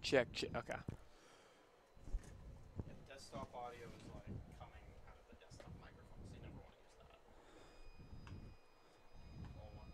Check. Okay. Desktop audio is like coming out of the desktop microphone, so you never want to use that. All one.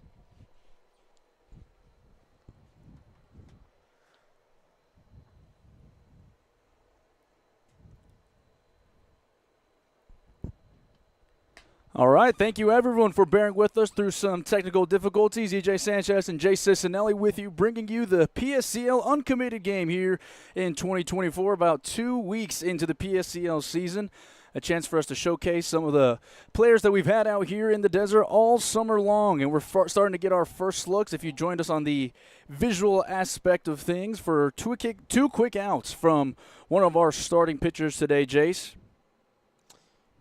All right, thank you everyone for bearing with us through some technical difficulties. EJ Sanchez and Jay Cicinelli with you, bringing you the PSCL Uncommitted game here in 2024, about 2 weeks into the PSCL season. A chance for us to showcase some of the players that we've had out here in the desert all summer long, and we're starting to get our first looks. If you joined us on the visual aspect of things for two quick outs from one of our starting pitchers today, Jace.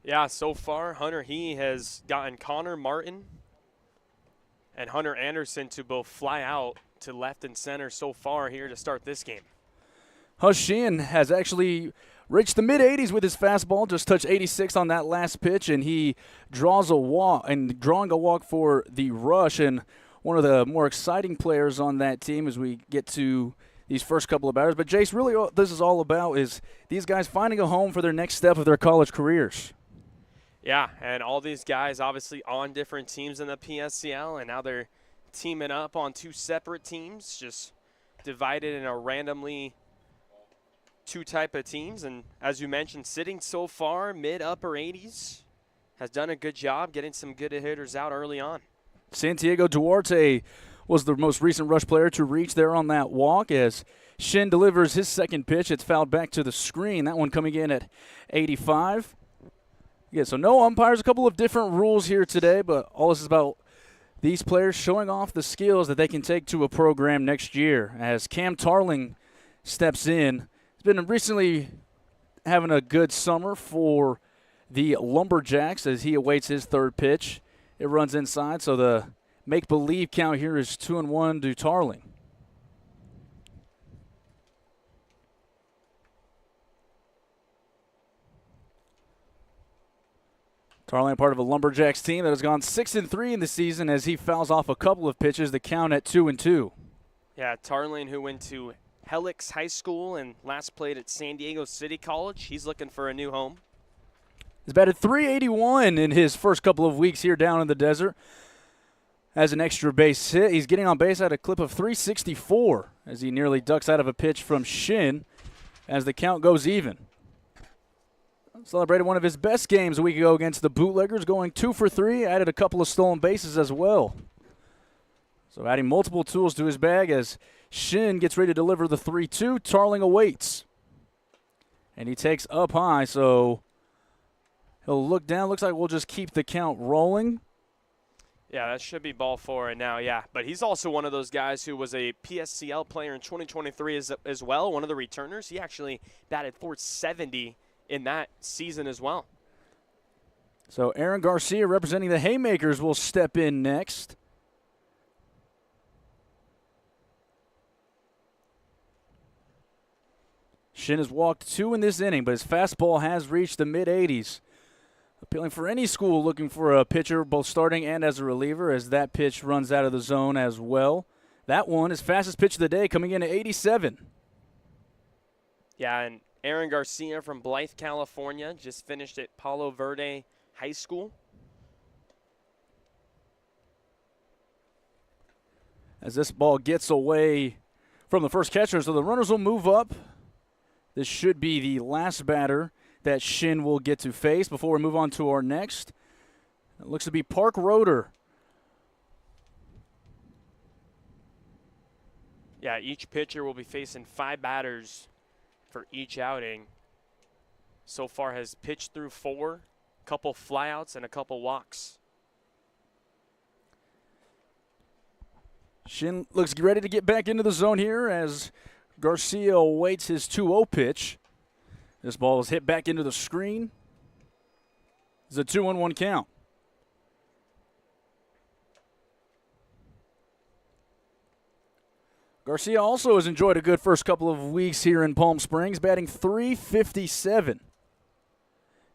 Yeah, so far, Hunter He has gotten Connor Martin and Hunter Anderson to both fly out to left and center so far here to start this game. Shin has actually reached the mid-80s with his fastball, just touched 86 on that last pitch, and he draws a walk, and drawing a walk for the rush, and one of the more exciting players on that team as we get to these first couple of batters. But, Jace, really what this is all about is these guys finding a home for their next step of their college careers. Yeah, and all these guys obviously on different teams in the PSCL, and now they're teaming up on two separate teams, just divided in a randomly two type of teams. And as you mentioned, sitting so far, mid-upper 80s, has done a good job getting some good hitters out early on. Santiago Duarte was the most recent rush player to reach there on that walk as Shin delivers his second pitch. It's fouled back to the screen, that one coming in at 85. Yeah, so no umpires, a couple of different rules here today, but all this is about these players showing off the skills that they can take to a program next year. As Cam Tarling steps in, he's been recently having a good summer for the Lumberjacks as he awaits his third pitch. It runs inside, so the make-believe count here is 2-1 to Tarling. Tarling, part of a Lumberjacks team that has gone 6-3 in the season as he fouls off a couple of pitches, the count at 2-2. Yeah, Tarling, who went to Helix High School and last played at San Diego City College, he's looking for a new home. He's batted .381 in his first couple of weeks here down in the desert. Has an extra base hit. He's getting on base at a clip of .364 as he nearly ducks out of a pitch from Shin as the count goes even. Celebrated one of his best games a week ago against the Bootleggers, going 2 for 3, added a couple of stolen bases as well. So adding multiple tools to his bag as Shin gets ready to deliver the 3-2. Tarling awaits. And he takes up high, so he'll look down. Looks like we'll just keep the count rolling. Yeah, that should be ball 4 right now, yeah. But he's also one of those guys who was a PSCL player in 2023 as well, one of the returners. He actually batted .470 in that season as well. So Aaron Garcia, representing the Haymakers, will step in next. Shin has walked 2 in this inning, but his fastball has reached the mid-80s. Appealing for any school looking for a pitcher, both starting and as a reliever, as that pitch runs out of the zone as well. That one is fastest pitch of the day, coming in at 87. Yeah, and Aaron Garcia from Blythe, California, just finished at Palo Verde High School. As this ball gets away from the first catcher, so the runners will move up. This should be the last batter that Shin will get to face before we move on to our next. It looks to be Park Roeder. Yeah, each pitcher will be facing 5 batters for each outing. So far has pitched through 4, a couple flyouts and a couple walks. Shin looks ready to get back into the zone here as Garcia awaits his 2-0 pitch. This ball is hit back into the screen. It's a 2-1 count. Garcia also has enjoyed a good first couple of weeks here in Palm Springs, batting .357.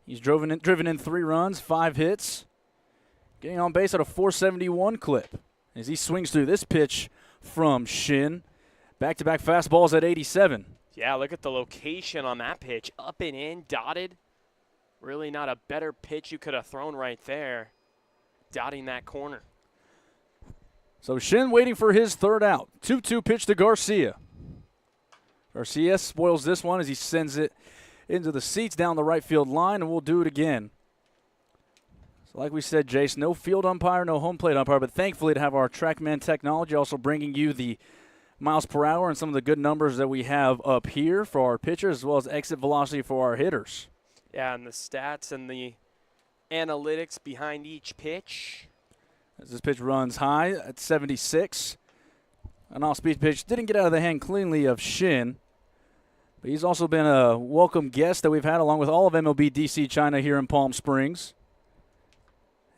He's driven in 3 runs, 5 hits, getting on base at a .471 clip as he swings through this pitch from Shin. Back-to-back fastballs at 87. Yeah, look at the location on that pitch. Up and in, dotted. Really not a better pitch you could have thrown right there, dotting that corner. So Shin waiting for his third out. 2-2 pitch to Garcia. Garcia spoils this one as he sends it into the seats down the right field line, and we'll do it again. So like we said, Jace, no field umpire, no home plate umpire, but thankfully to have our TrackMan technology also bringing you the miles per hour and some of the good numbers that we have up here for our pitchers, as well as exit velocity for our hitters. Yeah, and the stats and the analytics behind each pitch. As this pitch runs high at 76. An off-speed pitch didn't get out of the hand cleanly of Shin. But he's also been a welcome guest that we've had along with all of MLB DC China here in Palm Springs.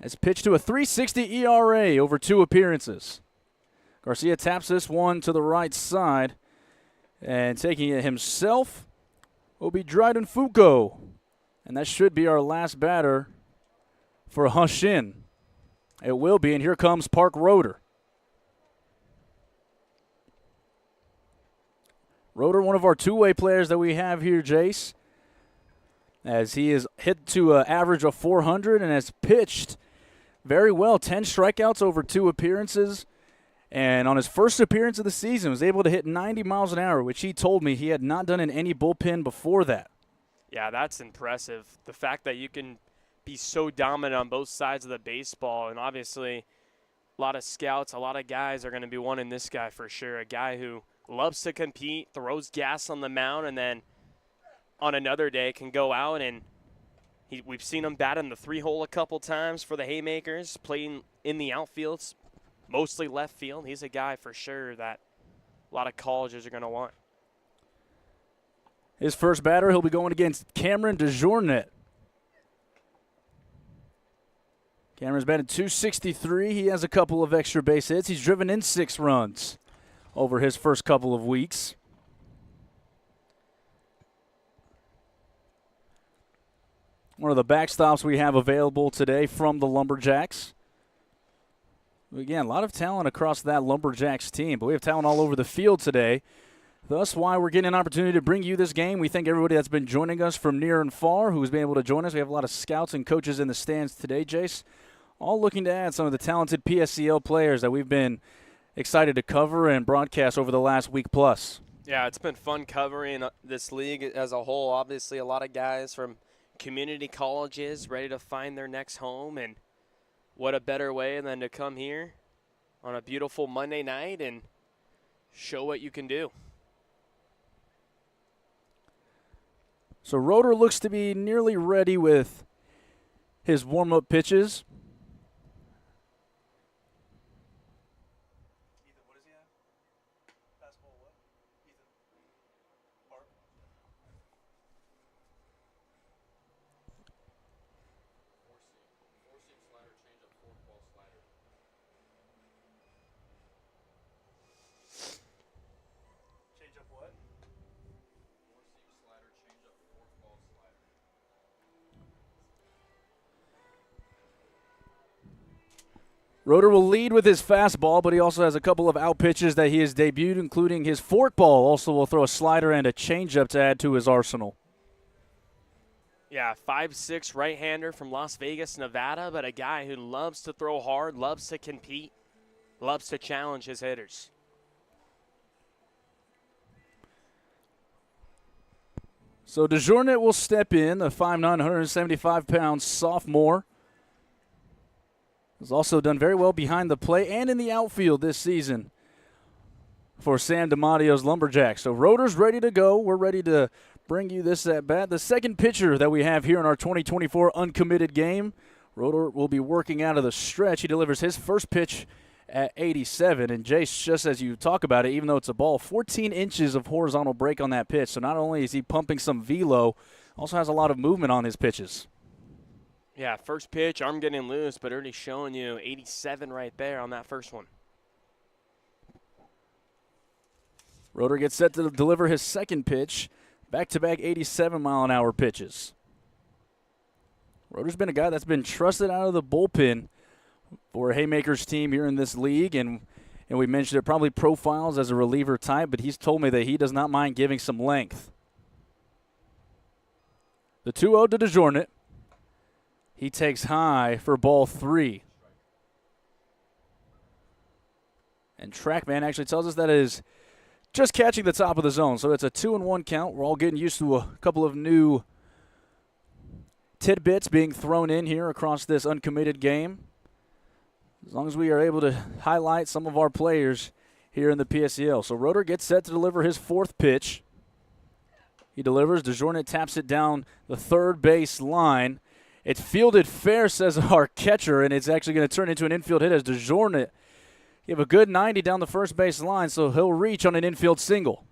Has pitched to a 3.60 ERA over 2 appearances. Garcia taps this one to the right side. And taking it himself will be Dryden Fuko. And that should be our last batter for Shin. It will be, and here comes Park Roeder. Roeder, one of our two-way players that we have here, Jace, as he is hit to an average of 400 and has pitched very well. 10 strikeouts over 2 appearances. And on his first appearance of the season, was able to hit 90 miles an hour, which he told me he had not done in any bullpen before that. Yeah, that's impressive. The fact that you can be so dominant on both sides of the baseball, and obviously a lot of scouts, a lot of guys are going to be wanting this guy for sure. A guy who loves to compete, throws gas on the mound, and then on another day can go out and we've seen him bat in the 3-hole a couple times for the Haymakers, playing in the outfields, mostly left field. He's a guy for sure that a lot of colleges are going to want. His first batter, he'll be going against Cameron DeJournet. Cameron's batted .263. He has a couple of extra base hits. He's driven in 6 runs over his first couple of weeks. One of the backstops we have available today from the Lumberjacks. Again, a lot of talent across that Lumberjacks team, but we have talent all over the field today. Thus why we're getting an opportunity to bring you this game. We thank everybody that's been joining us from near and far who's been able to join us. We have a lot of scouts and coaches in the stands today, Jace, all looking to add some of the talented PSCL players that we've been excited to cover and broadcast over the last week plus. Yeah, it's been fun covering this league as a whole. Obviously, a lot of guys from community colleges ready to find their next home, and what a better way than to come here on a beautiful Monday night and show what you can do. So Roeder looks to be nearly ready with his warm-up pitches. Ethan, what does he have? Fastball what? Ethan. Park. Four-seam slider, change-up, forkball slider. Change-up what? Four-seam slider, change-up, forkball slider. Roeder will lead with his fastball, but he also has a couple of out pitches that he has debuted, including his forkball. Also will throw a slider and a changeup to add to his arsenal. Yeah, 5'6" right-hander from Las Vegas, Nevada, but a guy who loves to throw hard, loves to compete, loves to challenge his hitters. So DeJournet will step in, the 5'9", 175-pound sophomore. Has also done very well behind the plate and in the outfield this season for Sam DiMattio's Lumberjacks. So Roeder's ready to go. We're ready to bring you this at bat. The second pitcher that we have here in our 2024 uncommitted game. Roeder will be working out of the stretch. He delivers his first pitch at 87. And Jace, just as you talk about it, even though it's a ball, 14 inches of horizontal break on that pitch. So not only is he pumping some velo, also has a lot of movement on his pitches. Yeah, first pitch, arm getting loose, but already showing you 87 right there on that first one. Roeder gets set to deliver his second pitch. Back-to-back 87-mile-an-hour pitches. Roeder's been a guy that's been trusted out of the bullpen for a Haymakers team here in this league, and and we mentioned it, probably profiles as a reliever type, but he's told me that he does not mind giving some length. The 2-0 to DeJournette. He takes high for ball 3. And TrackMan actually tells us that is just catching the top of the zone. So it's a 2-1 count. We're all getting used to a couple of new tidbits being thrown in here across this uncommitted game. As long as we are able to highlight some of our players here in the PSCL. So Roeder gets set to deliver his 4th pitch. He delivers. DeJournette taps it down the third base line. It's fielded fair, says our catcher, and it's actually going to turn into an infield hit as DeJournette give a good 90 down the first base line, so he'll reach on an infield single.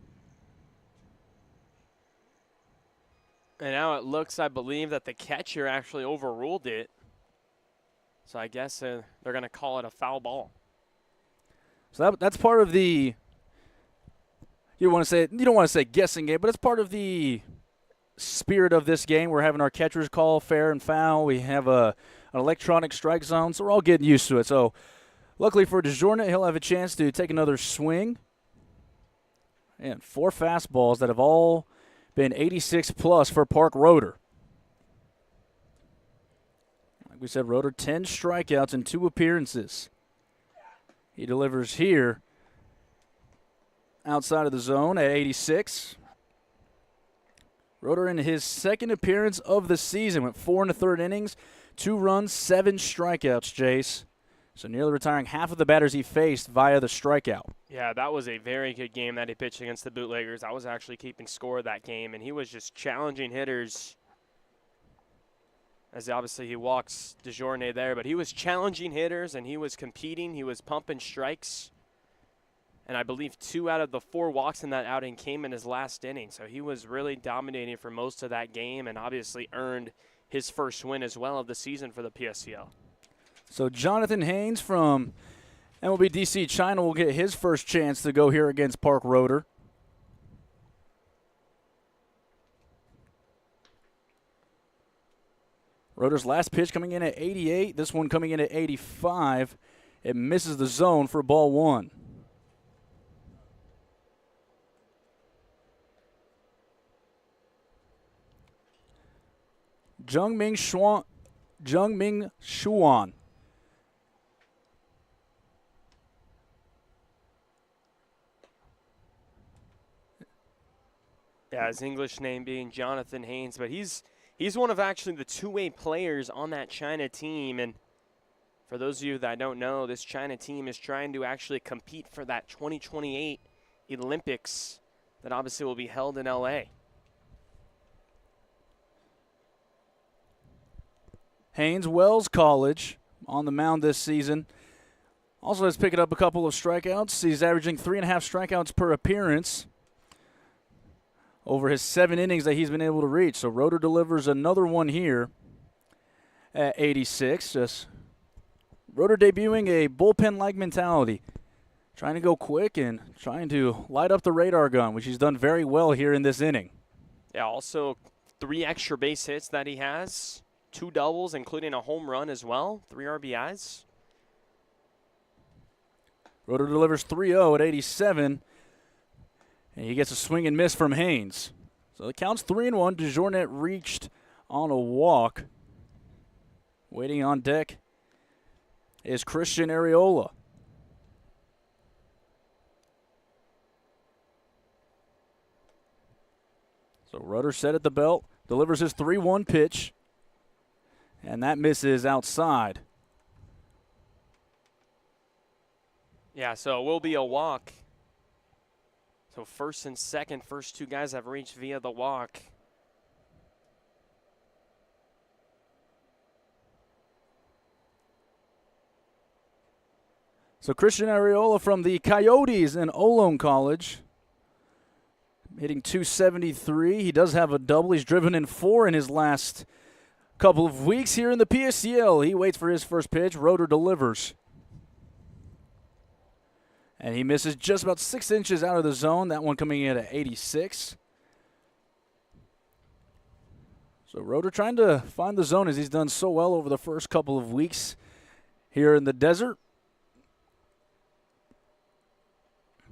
And now it looks, I believe, that the catcher actually overruled it. So I guess they're going to call it a foul ball. So that's part of the, you don't want to say guessing game, but it's part of the spirit of this game. We're having our catchers call fair and foul. We have an electronic strike zone, so we're all getting used to it. So luckily for DeJournette, he'll have a chance to take another swing. And 4 fastballs that have all been 86 plus for Park Roeder. Like we said, Roeder 10 strikeouts in 2 appearances. He delivers here outside of the zone at 86. Roeder in his 2nd appearance of the season went 4 1/3 innings, 2 runs, 7 strikeouts, Jace. So nearly retiring half of the batters he faced via the strikeout. Yeah, that was a very good game that he pitched against the Bootleggers. I was actually keeping score of that game, and he was just challenging hitters. As obviously he walks DeJournette there, but he was challenging hitters, and he was competing. He was pumping strikes. And I believe 2 out of the 4 walks in that outing came in his last inning. So he was really dominating for most of that game and obviously earned his first win as well of the season for the PSCL. So Jonathan Haynes from MLB DC China will get his first chance to go here against Park Roeder. Roeder's last pitch coming in at 88. This one coming in at 85. It misses the zone for ball 1. Jungming Shuan. Yeah, his English name being Jonathan Haynes, but he's one of actually the 2-way players on that China team. And for those of you that don't know, this China team is trying to actually compete for that 2028 Olympics that obviously will be held in LA. Haynes, Wells College, on the mound this season. Also has picked up a couple of strikeouts. He's averaging 3.5 strikeouts per appearance over his 7 innings that he's been able to reach. So Roeder delivers another one here at 86. Just Roeder debuting a bullpen-like mentality, trying to go quick and trying to light up the radar gun, which he's done very well here in this inning. Yeah, also 3 extra base hits that he has. 2 doubles, including a home run as well. 3 RBIs. Roeder delivers 3-0 at 87. And he gets a swing and miss from Haynes. So the count's 3-1. DeJournette reached on a walk. Waiting on deck is Christian Areola. So Roeder set at the belt, delivers his 3-1 pitch. And that misses outside. Yeah, so it will be a walk. So first and second, first 2 guys have reached via the walk. So Christian Areola from the Coyotes in Olom College, hitting .273. He does have a double. He's driven in 4 in his last couple of weeks here in the PSCL. He waits for his first pitch. Roeder delivers. And he misses just about 6 inches out of the zone. That one coming in at 86. So Roeder trying to find the zone as he's done so well over the first couple of weeks here in the desert.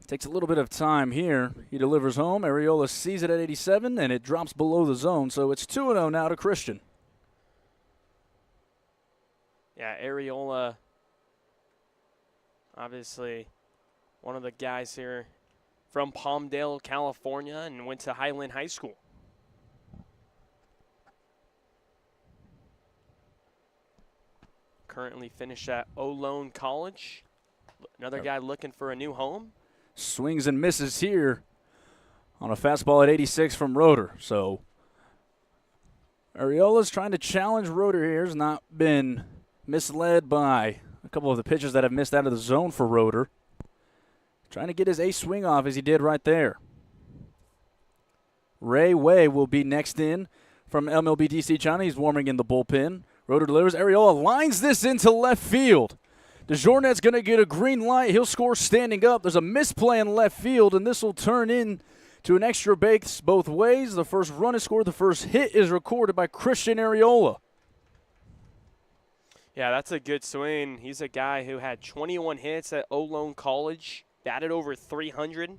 Takes a little bit of time here. He delivers home. Areola sees it at 87, and it drops below the zone. So it's 2-0 now to Christian. Yeah, Areola, obviously one of the guys here from Palmdale, California, and went to Highland High School. Currently finished at Olone College. Another guy looking for a new home. Swings and misses here on a fastball at 86 from Roeder. So Areola's trying to challenge Roeder here. Has not been misled by a couple of the pitches that have missed out of the zone for Roeder. Trying to get his ace swing off as he did right there. Ray Way will be next in from MLB DC China. He's warming in the bullpen. Roeder delivers. Areola lines this into left field. DeJournette's going to get a green light. He'll score standing up. There's a misplay in left field, and this will turn in to an extra base both ways. The first run is scored. The first hit is recorded by Christian Areola. Yeah, that's a good swing. He's a guy who had 21 hits at Olone College, batted over 300.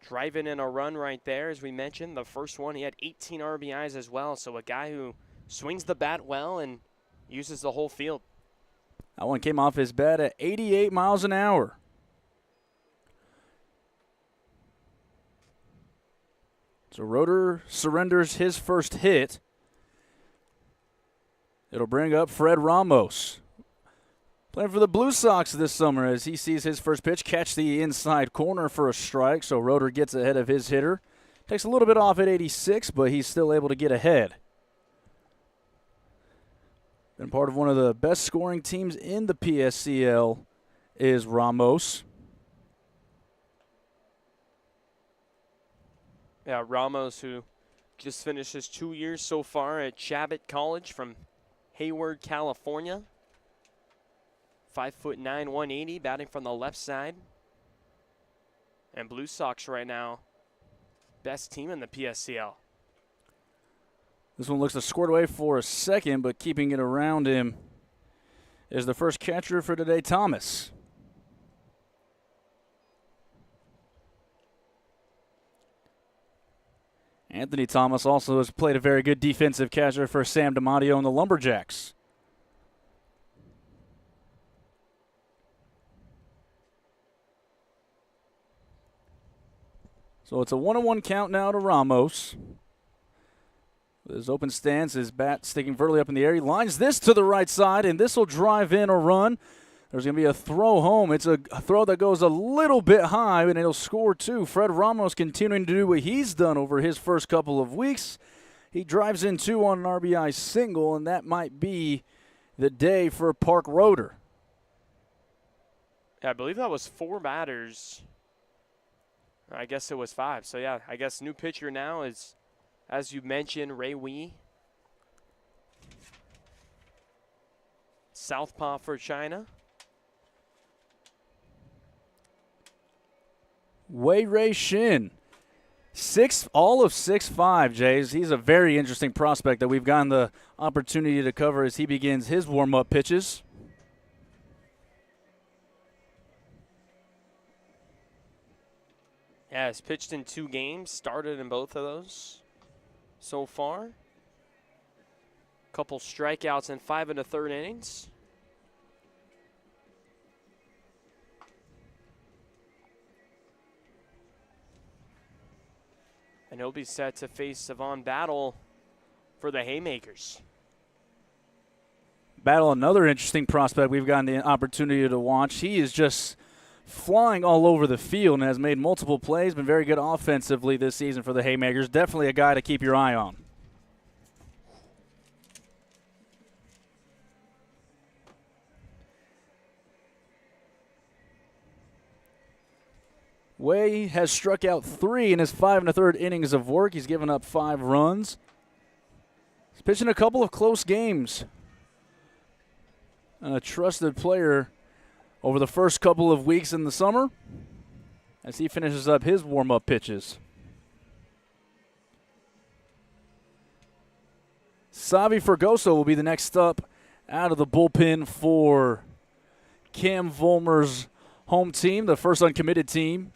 Driving in a run right there, as we mentioned. The first one, he had 18 RBIs as well. So a guy who swings the bat well and uses the whole field. That one came off his bat at 88 miles an hour. So Roeder surrenders his first hit. It'll bring up Fred Ramos. Playing for the Blue Sox this summer as he sees his first pitch catch the inside corner for a strike. So Roeder gets ahead of his hitter. Takes a little bit off at 86, but he's still able to get ahead. Been part of one of the best scoring teams in the PSCL is Ramos. Yeah, Ramos, who just finished his 2 years so far at Chabot College from Hayward, California. 5'9", 180, batting from the left side. And Blue Sox right now, best team in the PSCL. This one looks to squirt away for a second, but keeping it around him is the first catcher for today, Thomas. Anthony Thomas also has played a very good defensive catcher for Sam DiMatteo and the Lumberjacks. So it's a 1-1 count now to Ramos. His open stance, his bat sticking vertically up in the air. He lines this to the right side, and this will drive in a run. There's going to be a throw home. It's a throw that goes a little bit high, and it'll score two. Fred Ramos continuing to do what he's done over his first couple of weeks. He drives in two on an RBI single, and that might be the day for Park Roeder. Yeah, I believe that was 4 batters. I guess it was 5. So, yeah, I guess new pitcher now is, as you mentioned, Ray Wee. Southpaw for China. Wei Ray Shin. All of 6'5", Jays. He's a very interesting prospect that we've gotten the opportunity to cover as he begins his warm-up pitches. Yeah, he's pitched in 2 games, started in both of those so far. Couple strikeouts in 5 1/3 innings. And he'll be set to face Savon Battle for the Haymakers. Battle, another interesting prospect we've gotten the opportunity to watch. He is just flying all over the field and has made multiple plays, been very good offensively this season for the Haymakers. Definitely a guy to keep your eye on. Way has struck out 3 in his 5 1/3 innings of work. He's given up 5 runs. He's pitching a couple of close games. And a trusted player over the first couple of weeks in the summer as he finishes up his warm-up pitches. Savi Fergoso will be the next up out of the bullpen for Cam Vollmer's home team, the first uncommitted team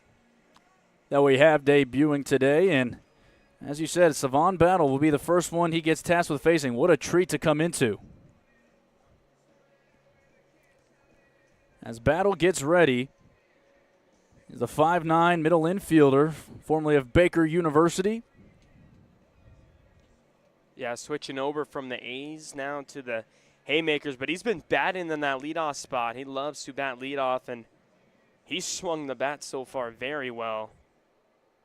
that we have debuting today. And as you said, Savon Battle will be the first one he gets tasked with facing. What a treat to come into. As Battle gets ready, he's a 5'9" middle infielder, formerly of Baker University. Yeah, switching over from the A's now to the Haymakers, but he's been batting in that leadoff spot. He loves to bat leadoff, and he's swung the bat so far very well.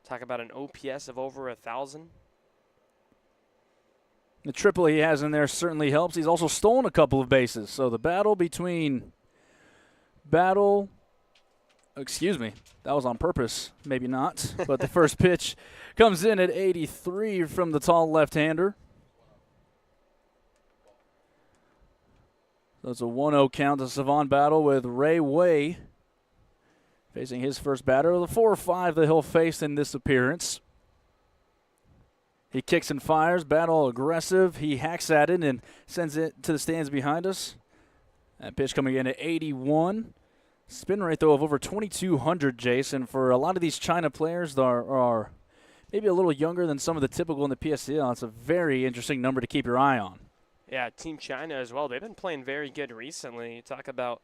Talk about an OPS of over 1,000. The triple he has in there certainly helps. He's also stolen a couple of bases. So the battle between excuse me, that was on purpose, maybe not. But the first pitch comes in at 83 from the tall left-hander. So it's a 1-0 count to Savon Battle with Ray Way facing his first batter of the 4 or 5 that he'll face in this appearance. He kicks and fires, Battle aggressive. He hacks at it and sends it to the stands behind us. That pitch coming in at 81. Spin rate, though, of over 2,200, Jason. For a lot of these China players that are maybe a little younger than some of the typical in the PSCL, it's a very interesting number to keep your eye on. Yeah, Team China as well. They've been playing very good recently. You talk about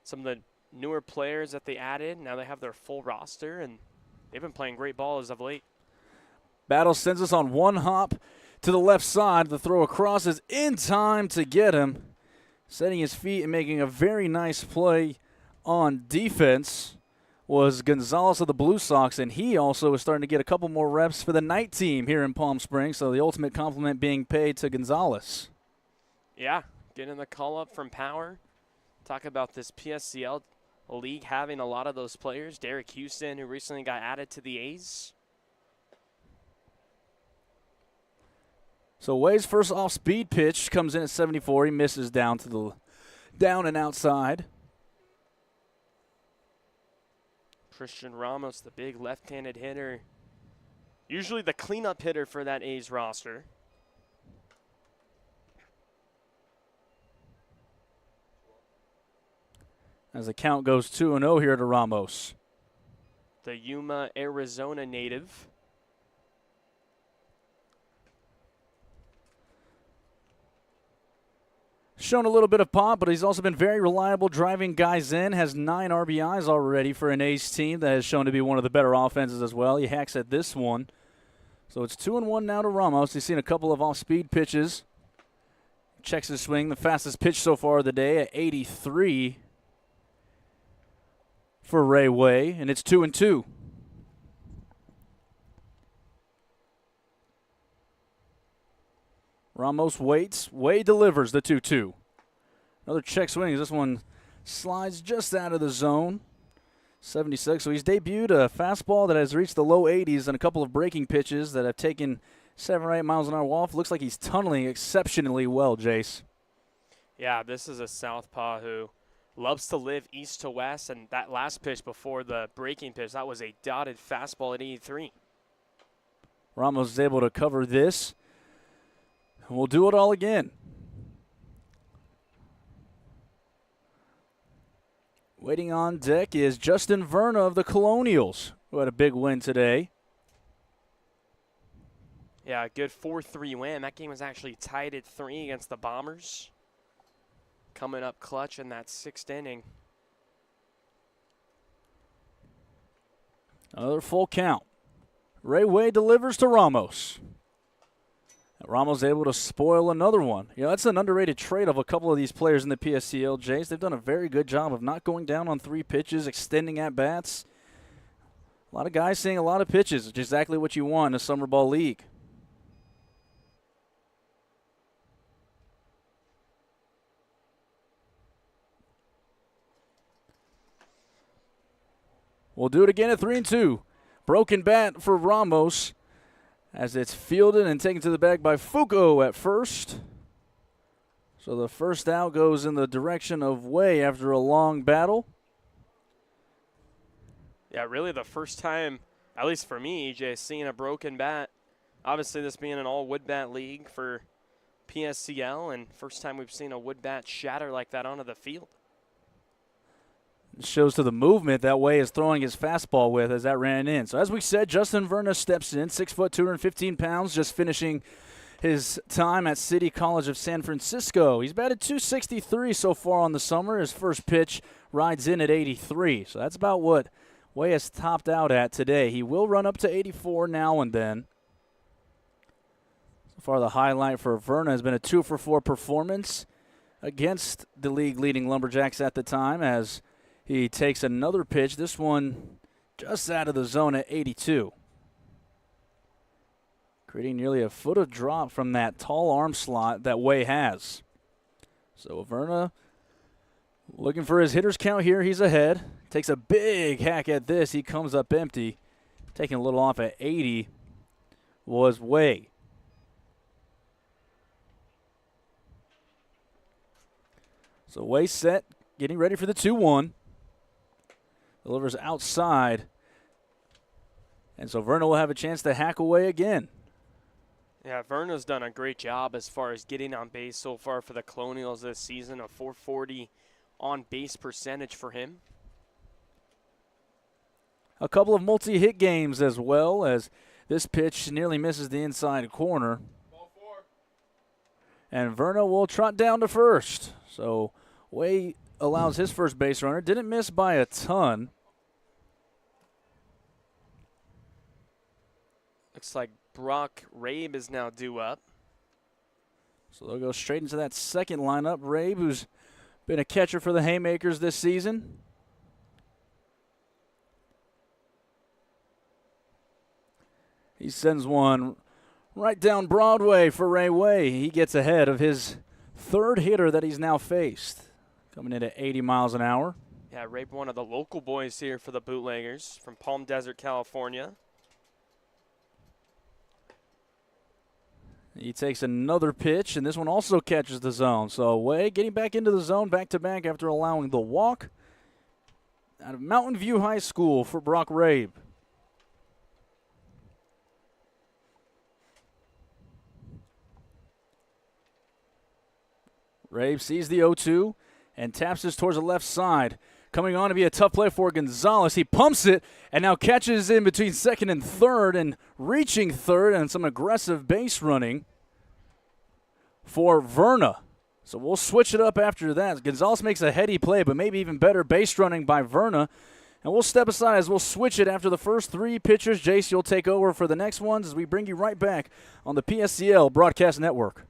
some of the newer players that they added. Now they have their full roster, and they've been playing great ball as of late. Battle sends us on one hop to the left side. The throw across is in time to get him, setting his feet and making a very nice play on defense was Gonzalez of the Blue Sox, and he also is starting to get a couple more reps for the night team here in Palm Springs, so the ultimate compliment being paid to Gonzalez. Yeah, getting the call up from Power. Talk about this PSCL league having a lot of those players. Derek Houston, who recently got added to the A's. So Way's first off-speed pitch comes in at 74. He misses down and outside. Christian Ramos, the big left-handed hitter. Usually the cleanup hitter for that A's roster. As the count goes 2-0 here to Ramos. The Yuma, Arizona native. Shown a little bit of pop, but he's also been very reliable driving guys in. Has 9 RBIs already for an A's team that has shown to be one of the better offenses as well. He hacks at this one. So it's 2-1 now to Ramos. He's seen a couple of off-speed pitches. Checks his swing. The fastest pitch so far of the day at 83 for Ray Way, and it's 2-2. Ramos waits. Way delivers the 2-2. Another check swing as this one slides just out of the zone. 76. So he's debuted a fastball that has reached the low 80s and a couple of breaking pitches that have taken 7 or 8 miles an hour off. Looks like he's tunneling exceptionally well, Jace. Yeah, this is a southpaw who loves to live east to west, and that last pitch before the breaking pitch, that was a dotted fastball at 83. Ramos is able to cover this. And we'll do it all again. Waiting on deck is Justin Verna of the Colonials, who had a big win today. Yeah, a good 4-3 win. That game was actually tied at 3 against the Bombers. Coming up clutch in that 6th inning. Another full count. Ray Way delivers to Ramos. Ramos able to spoil another one. You know, that's an underrated trait of a couple of these players in the PSCL, Jays. They've done a very good job of not going down on 3 pitches, extending at-bats. A lot of guys seeing a lot of pitches, which is exactly what you want in a summer ball league. We'll do it again at 3-2. Broken bat for Ramos as it's fielded and taken to the bag by Fuco at first. So the first out goes in the direction of Way after a long battle. Yeah, really the first time, at least for me, EJ, seeing a broken bat. Obviously this being an all wood bat league for PSCL, and first time we've seen a wood bat shatter like that onto the field. Shows to the movement that Way is throwing his fastball with as that ran in. So as we said, Justin Verna steps in, 6 foot, 215 pounds, just finishing his time at City College of San Francisco. He's batted .263 so far on the summer. His first pitch rides in at 83. So that's about what Way has topped out at today. He will run up to 84 now and then. So far the highlight for Verna has been a 2-for-4 performance against the league-leading Lumberjacks at the time as he takes another pitch, this one just out of the zone at 82. Creating nearly a foot of drop from that tall arm slot that Way has. So Verna looking for his hitter's count here. He's ahead. Takes a big hack at this. He comes up empty. Taking a little off at 80 was Way. So Way set, getting ready for the 2-1. Delivers outside. And so Verna will have a chance to hack away again. Yeah, Verna's done a great job as far as getting on base so far for the Colonials this season. A .440 on-base percentage for him. A couple of multi-hit games as well, as this pitch nearly misses the inside corner. Ball 4. And Verna will trot down to first. So Way allows his first base runner. Didn't miss by a ton. Looks like Brock Rabe is now due up. So they'll go straight into that second lineup. Rabe, who's been a catcher for the Haymakers this season. He sends one right down Broadway for Ray Way. He gets ahead of his third hitter that he's now faced. Coming in at 80 miles an hour. Yeah, Rabe, one of the local boys here for the Bootleggers from Palm Desert, California. He takes another pitch, and this one also catches the zone. So Way getting back into the zone back-to-back after allowing the walk out of Mountain View High School for Brock Rabe. Rabe sees the 0-2 and taps this towards the left side. Coming on to be a tough play for Gonzalez. He pumps it and now catches in between second and third and reaching third, and some aggressive base running for Verna. So we'll switch it up after that. Gonzalez makes a heady play, but maybe even better base running by Verna. And we'll step aside as we'll switch it after the first three pitchers. Jace, you'll take over for the next ones as we bring you right back on the PSCL Broadcast Network.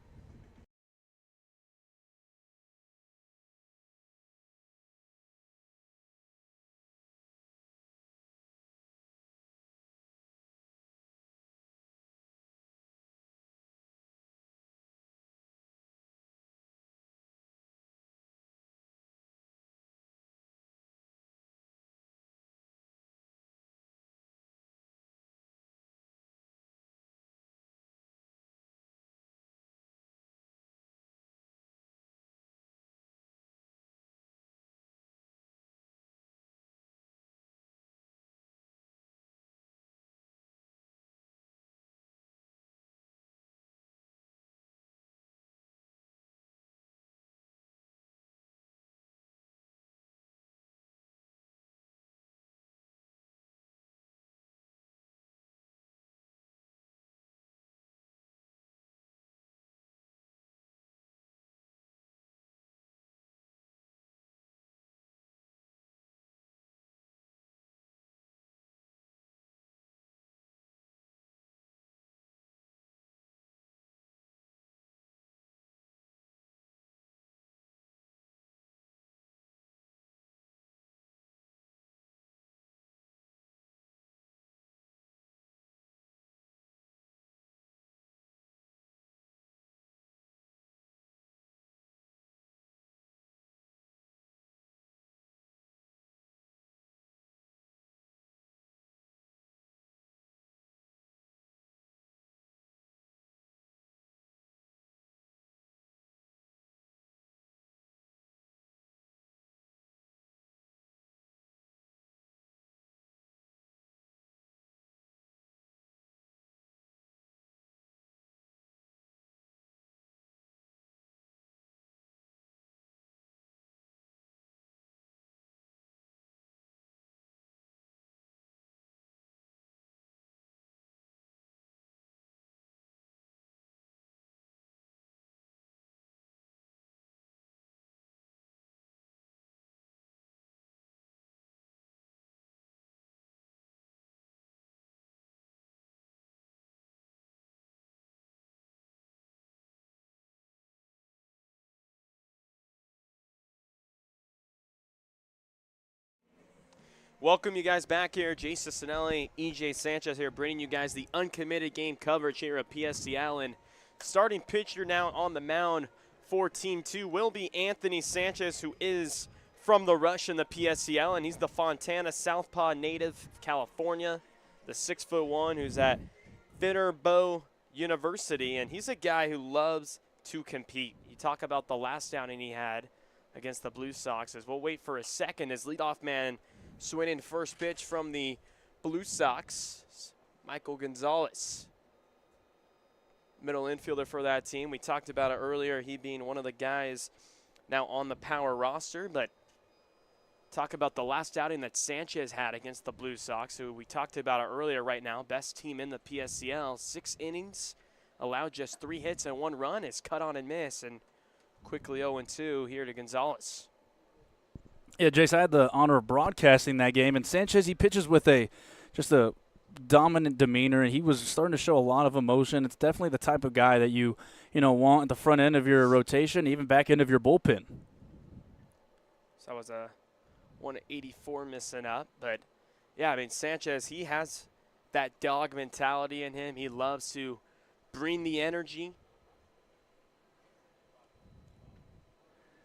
Welcome you guys back here. Jay Cicinelli, EJ Sanchez here, bringing you guys the uncommitted game coverage here at PSCL. And starting pitcher now on the mound for Team 2 will be Anthony Sanchez, who is from the Rush in the PSCL, and he's the Fontana Southpaw native of California, the 6'1", who's at Viterbo University, and he's a guy who loves to compete. You talk about the last outing he had against the Blue Sox, as we'll wait for a second as leadoff man swinging first pitch from the Blue Sox, Michael Gonzalez, middle infielder for that team. We talked about it earlier, he being one of the guys now on the power roster, but talk about the last outing that Sanchez had against the Blue Sox, who we talked about it earlier right now, best team in the PSCL, 6 innings, allowed just 3 hits and 1 run, is cut on and miss, and quickly 0-2 here to Gonzalez. Yeah, Jace, I had the honor of broadcasting that game, and Sanchez, he pitches with just a dominant demeanor, and he was starting to show a lot of emotion. It's definitely the type of guy that you want at the front end of your rotation, even back end of your bullpen. So that was a 184 missing up, but yeah, I mean, Sanchez, he has that dog mentality in him. He loves to bring the energy.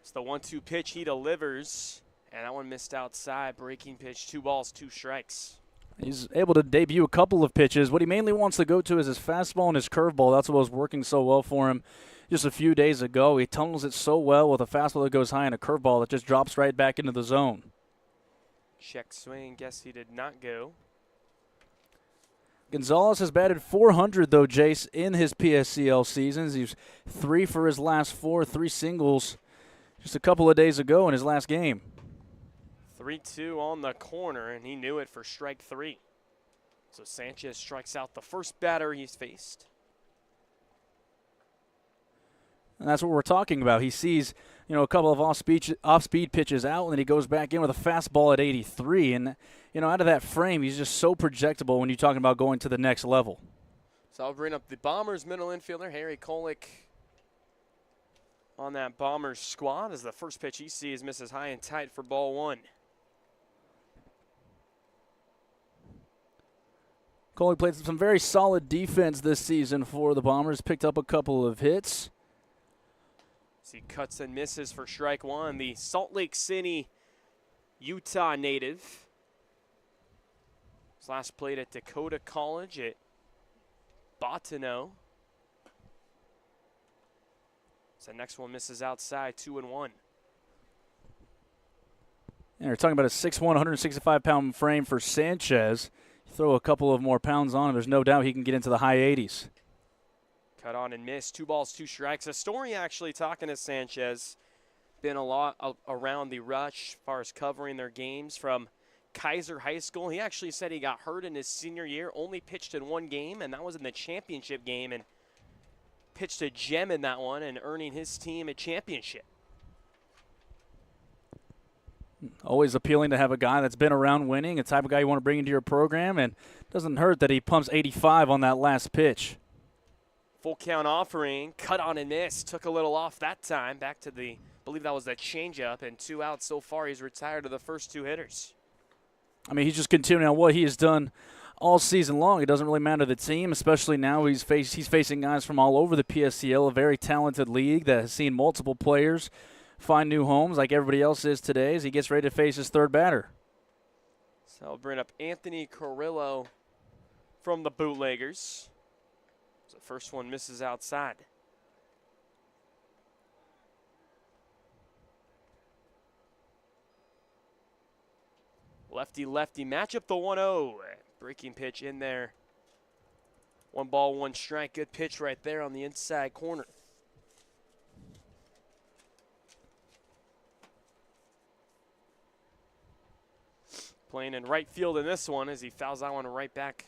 It's the 1-2 pitch he delivers. And that one missed outside. Breaking pitch, 2 balls, 2 strikes. He's able to debut a couple of pitches. What he mainly wants to go to is his fastball and his curveball. That's what was working so well for him just a few days ago. He tunnels it so well with a fastball that goes high and a curveball that just drops right back into the zone. Check swing. Guess he did not go. Gonzalez has batted .400, though, Jace, in his PSCL seasons. He's 3 for his last 4, 3 singles just a couple of days ago in his last game. 3-2 on the corner, and he knew it for strike 3. So Sanchez strikes out the first batter he's faced. And that's what we're talking about. He sees, a couple of off-speed pitches out, and then he goes back in with a fastball at 83. And, out of that frame, he's just so projectable when you're talking about going to the next level. So I'll bring up the Bombers middle infielder, Harry Kolick, on that Bombers squad, as the first pitch he sees misses high and tight for ball 1. Coley played some very solid defense this season for the Bombers, picked up a couple of hits. As he cuts and misses for strike 1, the Salt Lake City, Utah native. His last played at Dakota College at Bottineau. So the next one misses outside, 2-1. And we're talking about a 6'1", 165-pound frame for Sanchez. Throw a couple of more pounds on him, there's no doubt he can get into the high 80s. Cut on and miss, 2 balls, 2 strikes. A story actually talking to Sanchez, been a lot around the Rush as far as covering their games from Kaiser High School. He actually said he got hurt in his senior year, only pitched in 1 game, and that was in the championship game, and pitched a gem in that one and earning his team a championship. Always appealing to have a guy that's been around winning, a type of guy you want to bring into your program, and it doesn't hurt that he pumps 85 on that last pitch. Full count offering, cut on and miss, took a little off that time, back to I believe that was the changeup, and 2 outs so far. He's retired to the first 2 hitters. I mean, he's just continuing on what he has done all season long. It doesn't really matter the team, especially now he's facing guys from all over the PSCL, a very talented league that has seen multiple players find new homes like everybody else is today as he gets ready to face his 3rd batter. So I'll bring up Anthony Carrillo from the Bootleggers. So the first one misses outside. Lefty-lefty matchup, the 1-0. Breaking pitch in there. 1 ball, 1 strike. Good pitch right there on the inside corner. Playing in right field in this one as he fouls that one right back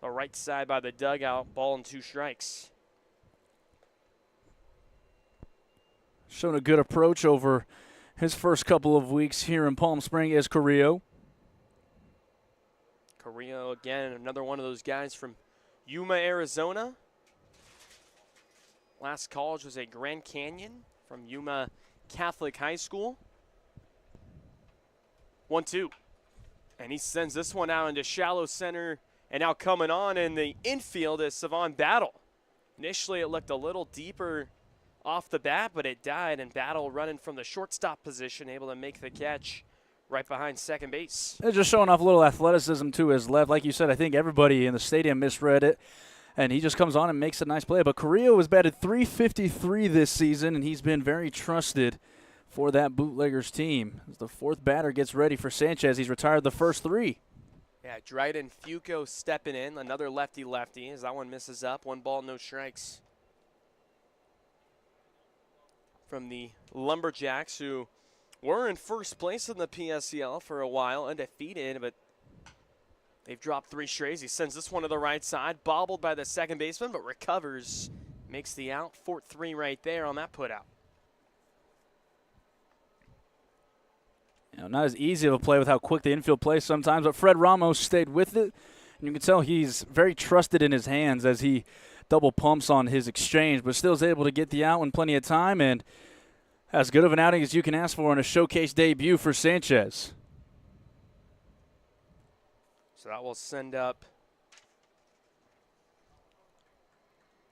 the right side by the dugout. Ball and 2 strikes. Shown a good approach over his first couple of weeks here in Palm Springs as Carrillo. Carrillo, again, another one of those guys from Yuma, Arizona. Last college was at Grand Canyon from Yuma Catholic High School. 1-2. And he sends this one out into shallow center. And now coming on in the infield is Savon Battle. Initially, it looked a little deeper off the bat, but it died. And Battle running from the shortstop position, able to make the catch right behind second base. They're just showing off a little athleticism to his left. Like you said, I think everybody in the stadium misread it. And he just comes on and makes a nice play. But Carrillo has batted .353 this season, and he's been very trusted for that Bootleggers team. As the fourth batter gets ready for Sanchez, he's retired the first three. Yeah, Dryden Fuco stepping in, another lefty-lefty as that one misses up. 1 ball, no strikes. From the Lumberjacks, who were in first place in the PSCL for a while, undefeated, but they've dropped 3 strays. He sends this one to the right side, bobbled by the second baseman, but recovers, makes the out. 4-3 right there on that putout. Not as easy of a play with how quick the infield plays sometimes, but Fred Ramos stayed with it. And you can tell he's very trusted in his hands as he double pumps on his exchange, but still is able to get the out in plenty of time, and as good of an outing as you can ask for in a showcase debut for Sanchez. So that will send up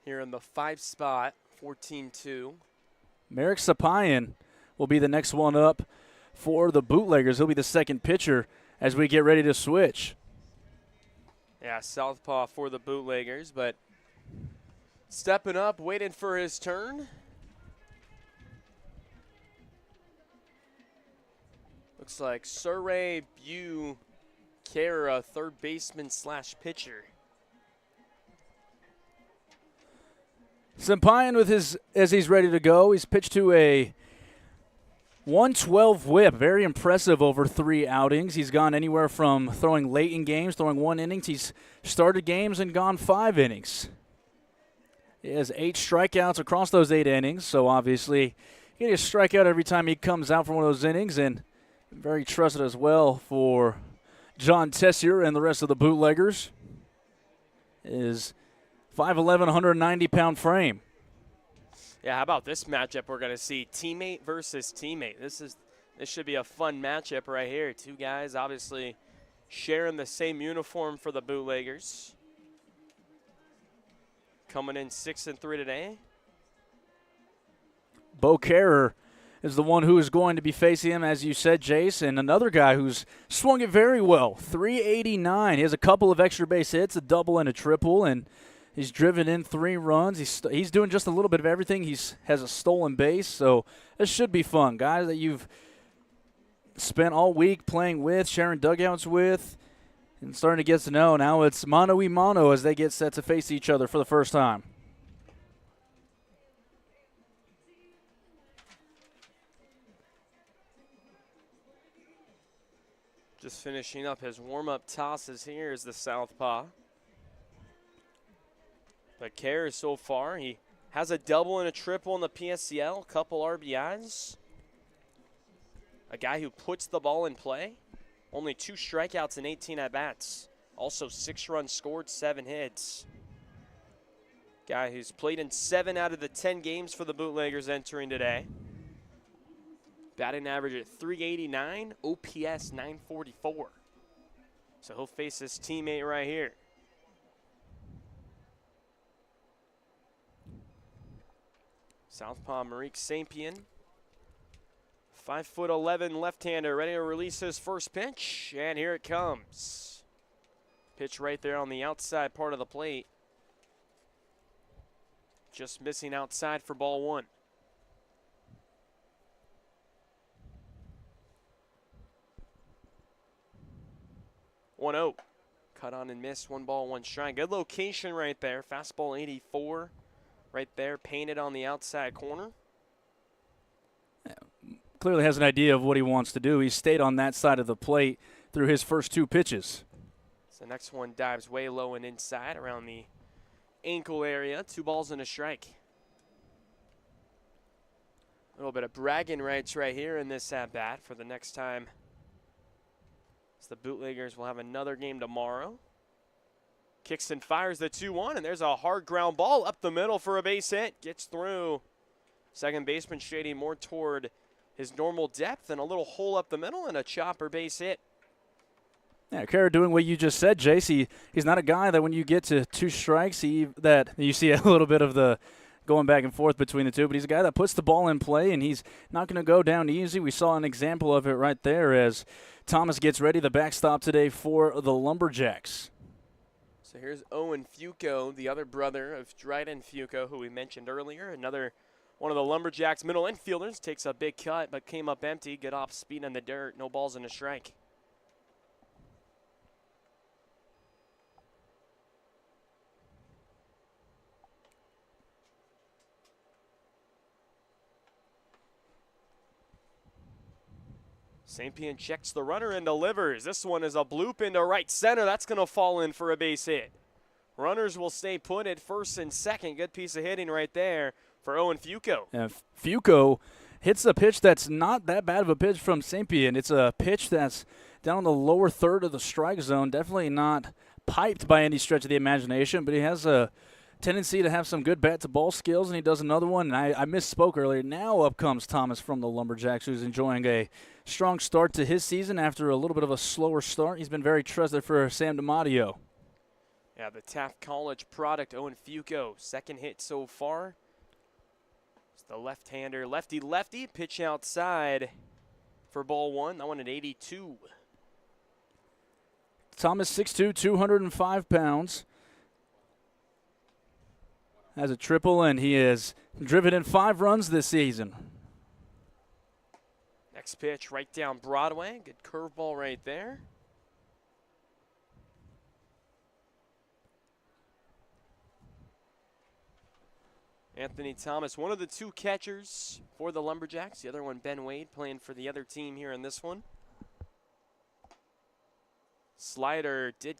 here in the 5 spot, 14-2. Merrick Sapayan will be the next one up for the Bootleggers. He'll be the second pitcher as we get ready to switch. Yeah, southpaw for the Bootleggers, but stepping up, waiting for his turn. Looks like Surrey Bucara, third baseman / pitcher. Sampayan with his, as he's ready to go, he's pitched to a 112 whip, very impressive over 3 outings. He's gone anywhere from throwing late in games, throwing 1 inning. He's started games and gone 5 innings. He has 8 strikeouts across those 8 innings, so obviously he gets a strikeout every time he comes out for one of those innings, and very trusted as well for John Tessier and the rest of the Bootleggers. Is 5'11", 190-pound frame. Yeah, how about this matchup we're going to see? Teammate versus teammate. This should be a fun matchup right here. 2 guys obviously sharing the same uniform for the Bootleggers. Coming in 6-3 today. Bo Kerrer is the one who is going to be facing him, as you said, Jace, and another guy who's swung it very well. 389. He has a couple of extra base hits, a double and a triple, and he's driven in 3 runs. He's doing just a little bit of everything. He has a stolen base, so this should be fun. Guys that you've spent all week playing with, sharing dugouts with, and starting to get to know. Now it's mano-a-mano as they get set to face each other for the first time. Just finishing up his warm-up tosses here is the southpaw. But Kerr so far, he has a double and a triple in the PSCL, a couple RBIs. A guy who puts the ball in play. Only 2 strikeouts and 18 at-bats. Also 6 runs scored, 7 hits. Guy who's played in 7 out of the 10 games for the Bootleggers entering today. Batting average at .389, OPS .944. So he'll face his teammate right here. Southpaw Marique Sampian. 5'11" left-hander, ready to release his first pitch, and here it comes. Pitch right there on the outside part of the plate. Just missing outside for ball 1. .1-0. Cut on and miss, 1 ball, 1 strike. Good location right there. Fastball 84 right there, painted on the outside corner. Clearly has an idea of what he wants to do. He stayed on that side of the plate through his first 2 pitches. So the next one dives way low and inside around the ankle area. 2 balls and a strike. A little bit of bragging rights right here in this at-bat for the next time. As the Bootleggers will have another game tomorrow. Kicks and fires the 2-1, and there's a hard ground ball up the middle for a base hit. Gets through. Second baseman shading more toward his normal depth, and a little hole up the middle and a chopper base hit. Yeah, Kara doing what you just said, Jace. He's not a guy that when you get to 2 strikes, that you see a little bit of the going back and forth between the two, but he's a guy that puts the ball in play, and he's not going to go down easy. We saw an example of it right there as Thomas gets ready, the backstop today for the Lumberjacks. So here's Owen Fuco, the other brother of Dryden Fuco, who we mentioned earlier. Another one of the Lumberjacks middle infielders, takes a big cut but came up empty, good off speed in the dirt, no balls and a strike. St. Pian checks the runner and delivers. This one is a bloop into right center. That's going to fall in for a base hit. Runners will stay put at first and second. Good piece of hitting right there for Owen Fuco. And Fuco hits a pitch that's not that bad of a pitch from St. Pian. It's a pitch that's down in the lower third of the strike zone. Definitely not piped by any stretch of the imagination, but he has a tendency to have some good bat-to-ball skills, and he does another one. And I misspoke earlier. Now up comes Thomas from the Lumberjacks, who's enjoying a strong start to his season after a little bit of a slower start. He's been very trusted for Sam DiMatteo. Yeah, the Taft College product, Owen Fuco, second hit so far. It's the left-hander, lefty-lefty, pitch outside for ball one. That one at 82. Thomas, 6'2", 205 pounds. Has a triple, and he has driven in 5 runs this season. Next pitch right down Broadway. Good curveball right there. Anthony Thomas, one of the 2 catchers for the Lumberjacks. The other one, Ben Wade, playing for the other team here in this one. Slider did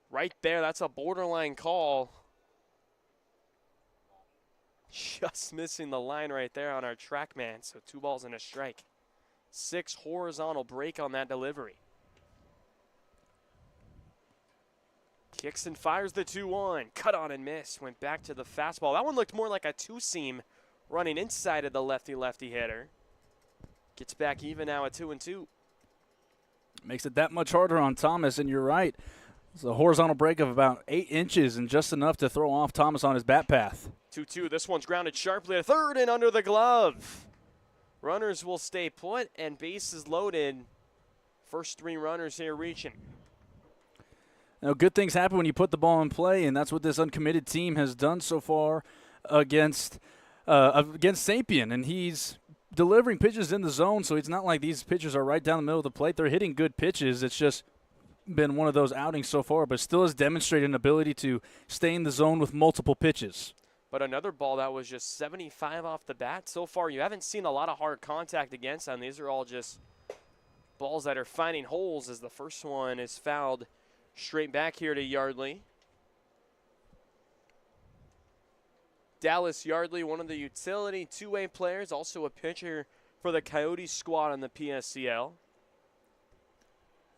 right there. That's a borderline call. Just missing the line right there on our track man. So 2 balls and a strike. 6 horizontal break on that delivery. Kicks and fires the 2-1. Cut on and miss. Went back to the fastball. That one looked more like a 2-seam running inside of the lefty-lefty hitter. Gets back even now at 2-2. Makes it that much harder on Thomas, and you're right. It's a horizontal break of about 8 inches and just enough to throw off Thomas on his bat path. 2-2. This one's grounded sharply to third and under the glove. Runners will stay put and bases loaded. First 3 runners here reaching. Now, good things happen when you put the ball in play, and that's what this uncommitted team has done so far against St. Pian. And he's delivering pitches in the zone, so it's not like these pitches are right down the middle of the plate. They're hitting good pitches. It's just been one of those outings so far, but still has demonstrated an ability to stay in the zone with multiple pitches. But another ball that was just 75 off the bat. So far, you haven't seen a lot of hard contact against them. These are all just balls that are finding holes, as the first one is fouled straight back here to Yardley. Dallas Yardley, one of the utility 2-way players, also a pitcher for the Coyotes squad on the PSCL.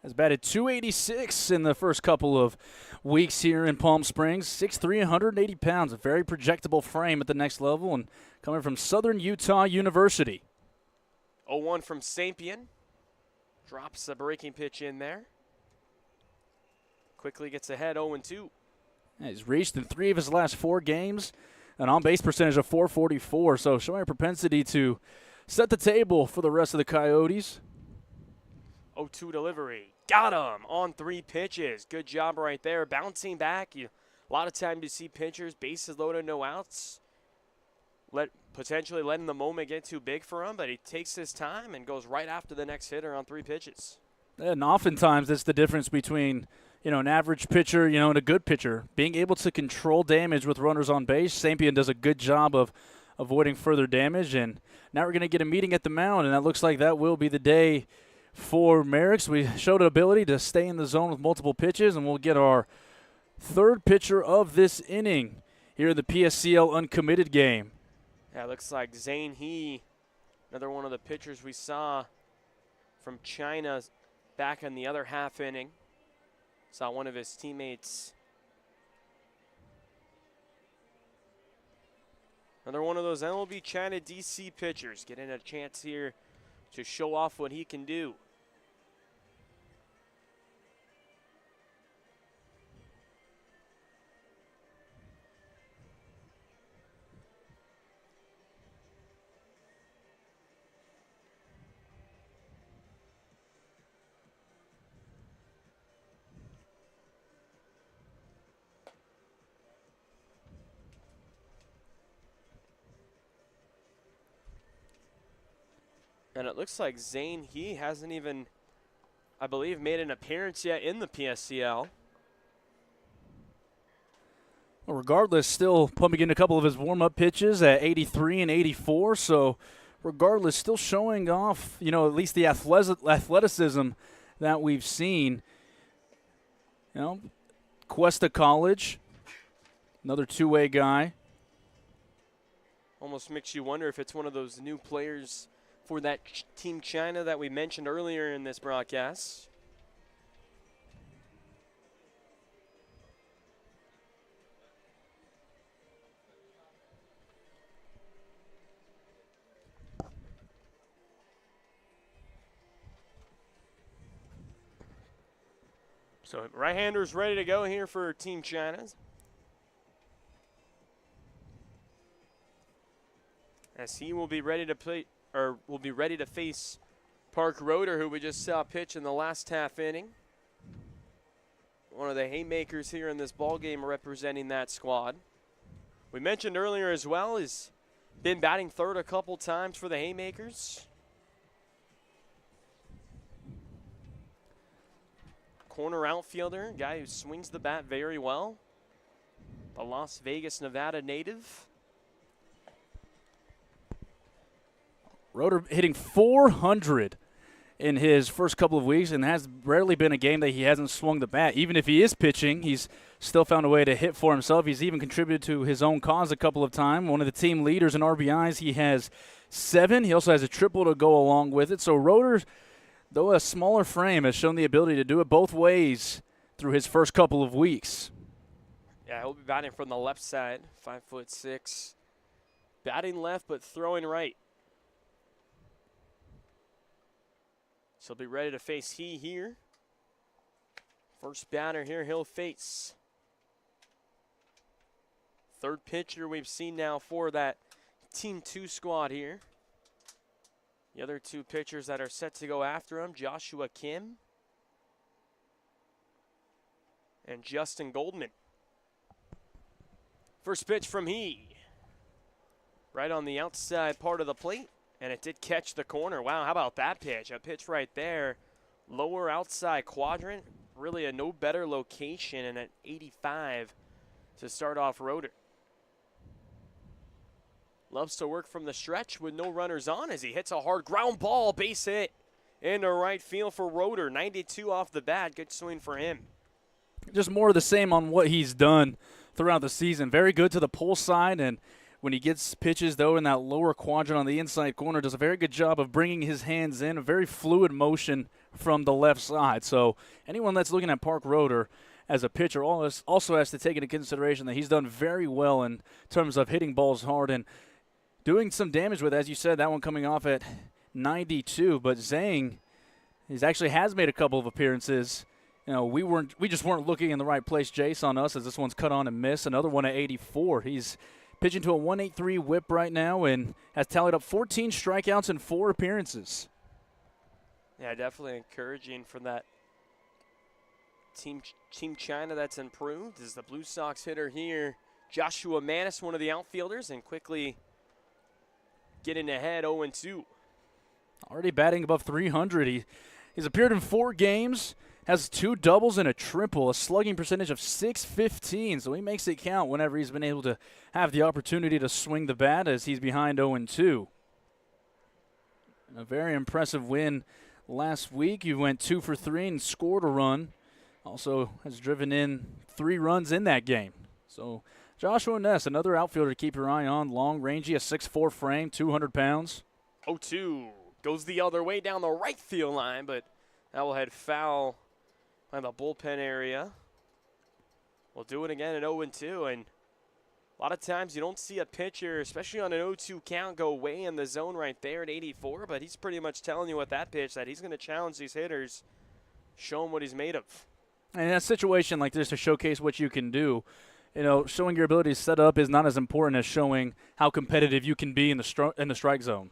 Has batted .286 in the first couple of weeks here in Palm Springs. 6'3", 180 pounds, a very projectable frame at the next level, and coming from Southern Utah University. 0-1 from St. Pian. Drops a breaking pitch in there. Quickly gets ahead, 0-2. He's reached in 3 of his last 4 games, an on-base percentage of .444, so showing a propensity to set the table for the rest of the Coyotes. 0-2 delivery. Got him on 3 pitches. Good job right there. Bouncing back. A lot of times you see pitchers, bases loaded, no outs. Potentially letting the moment get too big for him, but he takes his time and goes right after the next hitter on 3 pitches. And oftentimes that's the difference between an average pitcher, and a good pitcher. Being able to control damage with runners on base. St. Pian does a good job of avoiding further damage. And now we're going to get a meeting at the mound, and that looks like that will be the day for Merricks. We showed an ability to stay in the zone with multiple pitches, and we'll get our 3rd pitcher of this inning here in the PSCL uncommitted game. Yeah, it looks like Zane He, another one of the pitchers we saw from China back in the other half inning. Saw one of his teammates. Another one of those MLB China DC pitchers getting a chance here to show off what he can do. And it looks like Zane, he hasn't even, I believe, made an appearance yet in the PSCL. Well, regardless, still pumping in a couple of his warm-up pitches at 83 and 84. So, regardless, still showing off, at least the athleticism that we've seen. Cuesta College, another two-way guy. Almost makes you wonder if it's one of those new players for that Team China that we mentioned earlier in this broadcast. So right-hander's ready to go here for Team China. As he will be ready to play, or will be ready to face Park Roeder, who we just saw pitch in the last half inning. One of the haymakers here in this ball game representing that squad. We mentioned earlier as well, he's been batting third a couple times for the haymakers. Corner outfielder, guy who swings the bat very well. The Las Vegas, Nevada native. Roeder hitting 400 in his first couple of weeks, and has rarely been a game that he hasn't swung the bat. Even if he is pitching, he's still found a way to hit for himself. He's even contributed to his own cause a couple of times. One of the team leaders in RBIs. He has 7. He also has a triple to go along with it. So Roeder, though a smaller frame, has shown the ability to do it both ways through his first couple of weeks. Yeah, he'll be batting from the left side, 5'6". Batting left, but throwing right. So he'll be ready to face he here. First batter here he'll face. Third pitcher we've seen now for that Team 2 squad here. The other two pitchers that are set to go after him, Joshua Kim and Justin Goldman. First pitch from he. Right on the outside part of the plate. And it did catch the corner. Wow, how about that pitch? A pitch right there. Lower outside quadrant. Really a no better location, and at 85 to start off Roeder. Loves to work from the stretch with no runners on as he hits a hard ground ball. Base hit into right field for Roeder. 92 off the bat. Good swing for him. Just more of the same on what he's done throughout the season. Very good to the pull side, and when he gets pitches, though, in that lower quadrant on the inside corner, does a very good job of bringing his hands in, a very fluid motion from the left side. So anyone that's looking at Park Roeder as a pitcher also has to take into consideration that he's done very well in terms of hitting balls hard and doing some damage with, as you said, that one coming off at 92. But Zhang actually has made a couple of appearances. We just weren't looking in the right place, Jace, on us, as this one's cut on and missed. Another one at 84. He's pitching to a 1.83 whip right now and has tallied up 14 strikeouts in 4 appearances. Yeah, definitely encouraging for that Team China that's improved. Is the Blue Sox hitter here, Joshua Manis, one of the outfielders, and quickly getting ahead 0-2. Already batting above 300. He's appeared in 4 games. Has 2 doubles and a triple, a slugging percentage of .615, so he makes it count whenever he's been able to have the opportunity to swing the bat as he's behind 0-2. A very impressive win last week. You went 2 for 3 and scored a run. Also has driven in 3 runs in that game. So Joshua Ness, another outfielder to keep your eye on. Long, rangy, a 6'4" frame, 200 pounds. 0-2 goes the other way down the right field line, but that will head foul by the bullpen area. We'll do it again at 0-2, and a lot of times you don't see a pitcher, especially on an 0-2 count, go way in the zone right there at 84, but he's pretty much telling you with that pitch that he's going to challenge these hitters, show them what he's made of. And in a situation like this, to showcase what you can do, showing your ability to set up is not as important as showing how competitive you can be in the strike zone.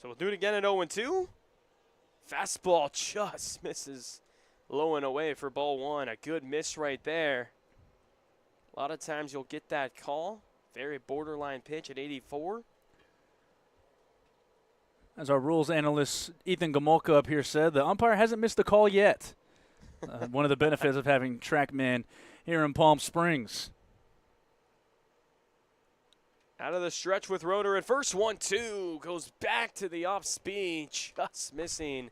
So we'll do it again at 0-2. Fastball just misses low and away for ball 1. A good miss right there. A lot of times you'll get that call. Very borderline pitch at 84. As our rules analyst Ethan Gomolka up here said, the umpire hasn't missed the call yet. One of the benefits of having TrackMan here in Palm Springs. Out of the stretch with Rotor at first, 1-2, goes back to the off speed, just missing.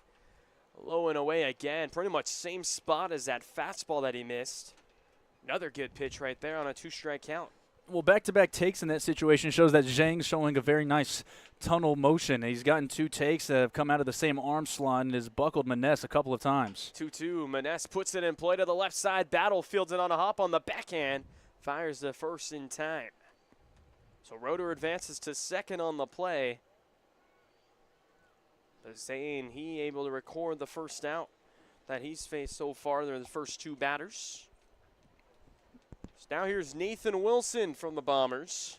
Low and away again, pretty much same spot as that fastball that he missed. Another good pitch right there on a 2-strike count. Well, back-to-back takes in that situation shows that Zhang's showing a very nice tunnel motion. He's gotten 2 takes that have come out of the same arm slot and has buckled Maness a couple of times. 2-2, Maness puts it in play to the left side. Battlefields it on a hop on the backhand. Fires the first in time. So Rotor advances to second on the play. Saying he able to record the first out that he's faced so far. They're the first 2 batters. So now here's Nathan Wilson from the Bombers.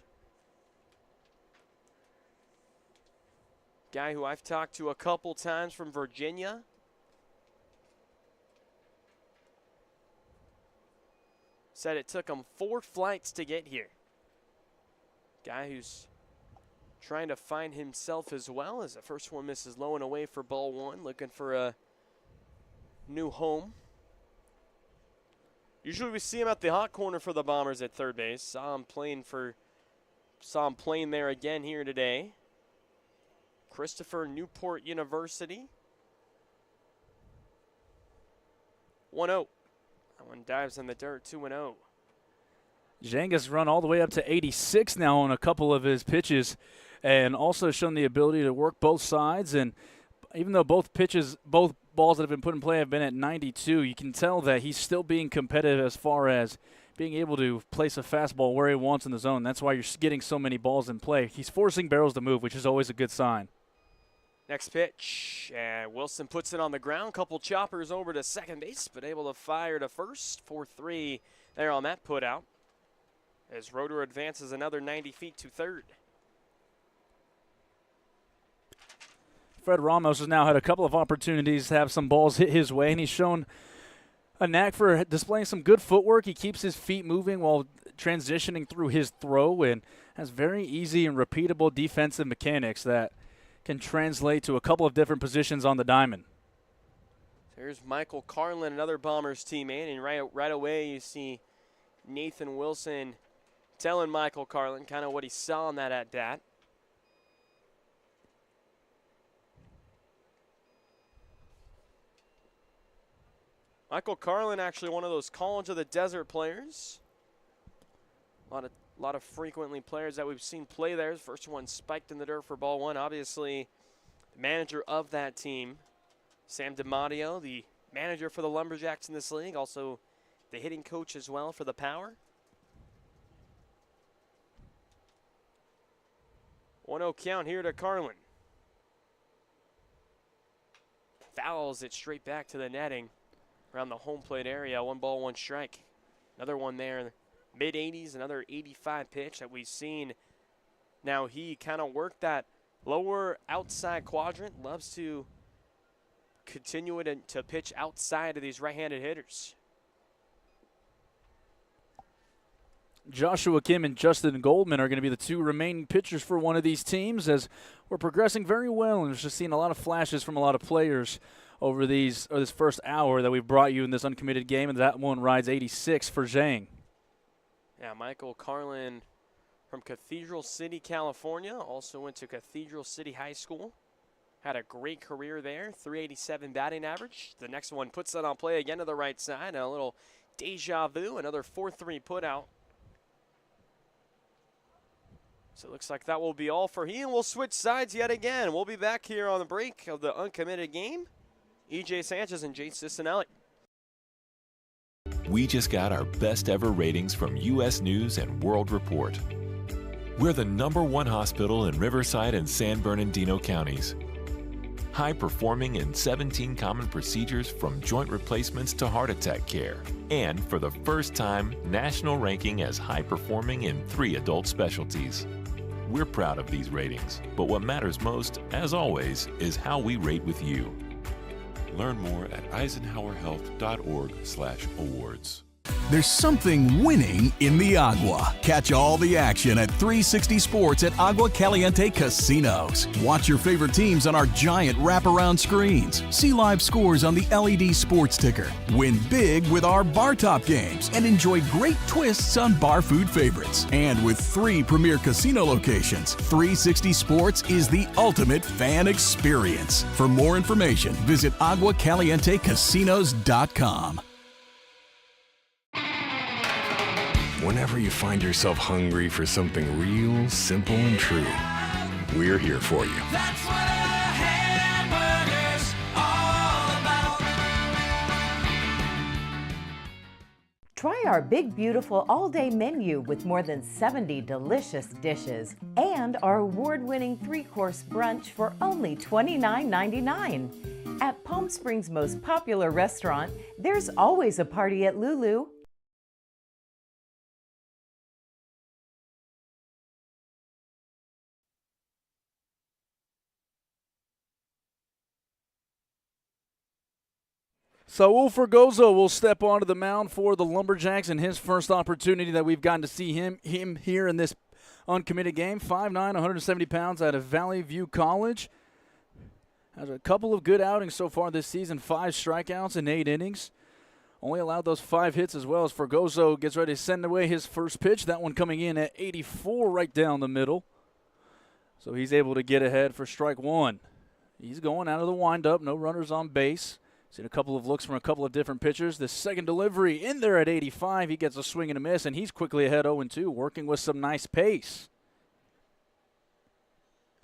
Guy who I've talked to a couple times from Virginia. Said it took him 4 flights to get here. Guy who's trying to find himself as well, as the first one misses low and away for ball 1, looking for a new home. Usually we see him at the hot corner for the Bombers at third base. Saw him playing there again here today. Christopher Newport University. 1-0. That one dives in the dirt, 2-0. Zhang has run all the way up to 86 now on a couple of his pitches, and also shown the ability to work both sides. And even though both balls that have been put in play have been at 92, you can tell that he's still being competitive as far as being able to place a fastball where he wants in the zone. That's why you're getting so many balls in play. He's forcing barrels to move, which is always a good sign. Next pitch, and Wilson puts it on the ground. Couple choppers over to second base, but able to fire to first. 4-3 there on that put out, as Rotor advances another 90 feet to third. Fred Ramos has now had a couple of opportunities to have some balls hit his way, and he's shown a knack for displaying some good footwork. He keeps his feet moving while transitioning through his throw, and has very easy and repeatable defensive mechanics that can translate to a couple of different positions on the diamond. There's Michael Carlin, another Bombers teammate, and right away you see Nathan Wilson telling Michael Carlin kind of what he saw on that at-bat. Michael Carlin, actually one of those College of the Desert players. A lot of frequently players that we've seen play there. First one spiked in the dirt for ball 1. Obviously, the manager of that team, Sam DiMatteo, the manager for the Lumberjacks in this league, also the hitting coach as well for the Power. 1-0 count here to Carlin. Fouls it straight back to the netting around the home plate area. 1 ball, 1 strike. Another one there, mid-80s, another 85 pitch that we've seen. Now he kind of worked that lower outside quadrant. Loves to continue it to pitch outside of these right-handed hitters. Joshua Kim and Justin Goldman are going to be the 2 remaining pitchers for one of these teams, as we're progressing very well, and we've just seen a lot of flashes from a lot of players over this first hour that we've brought you in this uncommitted game, and that one rides 86 for Zhang. Yeah, Michael Carlin from Cathedral City, California, also went to Cathedral City High School. Had a great career there, 387 batting average. The next one puts that on play again to the right side. A little deja vu, another 4-3 put out. So it looks like that will be all for he, and we'll switch sides yet again. We'll be back here on the break of the uncommitted game. EJ Sanchez and Jay Cicinelli. We just got our best ever ratings from U.S. News and World Report. We're the #1 hospital in Riverside and San Bernardino counties. High performing in 17 common procedures from joint replacements to heart attack care. And for the first time, national ranking as high performing in 3 adult specialties. We're proud of these ratings, but what matters most, as always, is how we rate with you. Learn more at eisenhowerhealth.org/awards. There's something winning in the agua. Catch all the action at 360 Sports at Agua Caliente Casinos. Watch your favorite teams on our giant wraparound screens. See live scores on the LED sports ticker. Win big with our bar top games and enjoy great twists on bar food favorites. And with 3 premier casino locations, 360 Sports is the ultimate fan experience. For more information, visit aguacalientecasinos.com. Whenever you find yourself hungry for something real, simple, and true, we're here for you. That's what a hamburger's all about. Try our big, beautiful all-day menu with more than 70 delicious dishes and our award-winning 3-course brunch for only $29.99. At Palm Springs' most popular restaurant, there's always a party at Lulu. Saul Fergozo will step onto the mound for the Lumberjacks in his first opportunity that we've gotten to see him here in this uncommitted game. 5'9", 170 pounds out of Valley View College. Has a couple of good outings so far this season, 5 strikeouts in 8 innings. Only allowed those 5 hits as well as Fergozo gets ready to send away his first pitch. That one coming in at 84 right down the middle. So he's able to get ahead for strike 1. He's going out of the windup, no runners on base. Seen a couple of looks from a couple of different pitchers. The second delivery in there at 85. He gets a swing and a miss, and he's quickly ahead 0-2, working with some nice pace.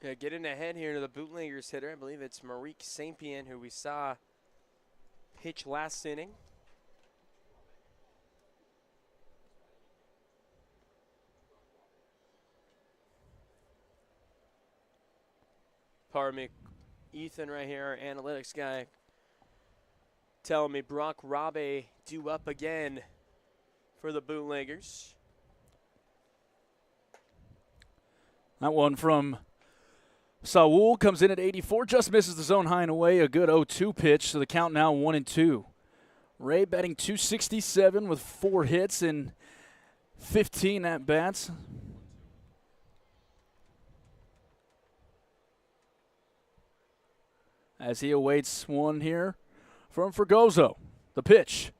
Yeah, getting ahead here to the Bootleggers hitter. I believe it's Marique St. who we saw pitch last inning. Pardon me, Ethan right here, our analytics guy, telling me Brock Rabe due up again for the Bootleggers. That one from Saul comes in at 84, just misses the zone high and away. A good 0-2 pitch, so the count now 1-2. Ray batting .267 with 4 hits and 15 at-bats. As he awaits one here from Fergozo. The pitch.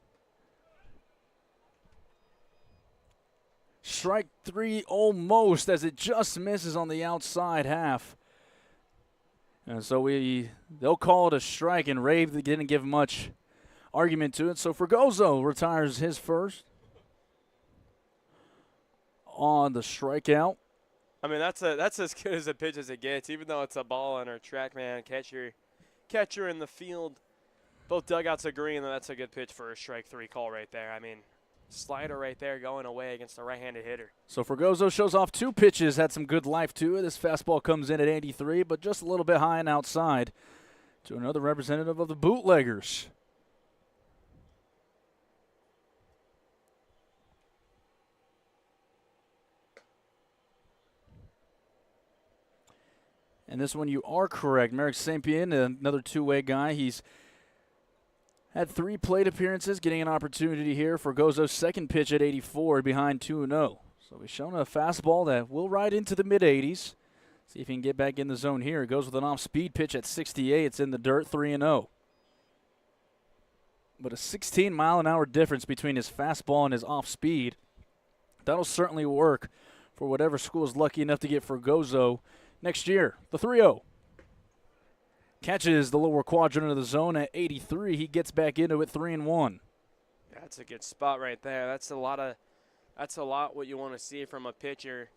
Strike 3 almost, as it just misses on the outside half. And so they'll call it a strike, and Rave didn't give much argument to it. So Fergozo retires his first on the strikeout. I mean, that's as good as a pitch as it gets, even though it's a ball on our track man catcher in the field. Both dugouts agreeing that that's a good pitch for a strike 3 call right there. I mean, slider right there going away against a right-handed hitter. So Fergozo shows off 2 pitches, had some good life to it. This fastball comes in at 83, but just a little bit high and outside to another representative of the Bootleggers. And this one you are correct. Merrick St. Pierre, another two-way guy. He's had 3 plate appearances, getting an opportunity here for Gozo's second pitch at 84 behind 2-0. So he's shown a fastball that will ride into the mid-80s. See if he can get back in the zone here. It goes with an off-speed pitch at 68. It's in the dirt, 3-0. But a 16-mile-an-hour difference between his fastball and his off-speed. That'll certainly work for whatever school is lucky enough to get Fergozo next year. The 3-0. Catches the lower quadrant of the zone at 83. He gets back into it 3-1. That's a good spot right there. That's a lot what you want to see from a pitcher.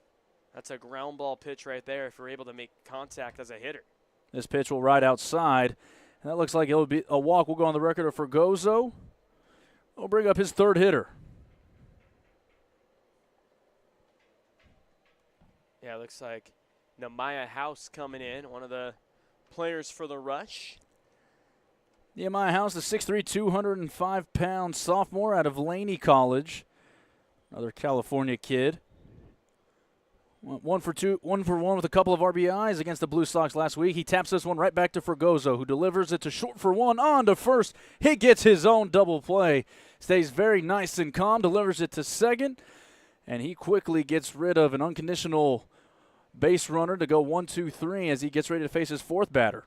That's a ground ball pitch right there if you're able to make contact as a hitter. This pitch will ride outside. And that looks like it'll be a walk. Will go on the record for Fergozo. We'll bring up his third hitter. Yeah, it looks like Nehemiah House coming in, one of the players for the Rush. Nehemiah House, the 6'3", 205-pound sophomore out of Laney College. Another California kid. 1 for 1 with a couple of RBIs against the Blue Sox last week. He taps this one right back to Fregoso, who delivers it to short for 1 on to first. He gets his own double play. Stays very nice and calm, delivers it to second, and he quickly gets rid of an unconditional base runner to go 1-2-3 as he gets ready to face his fourth batter.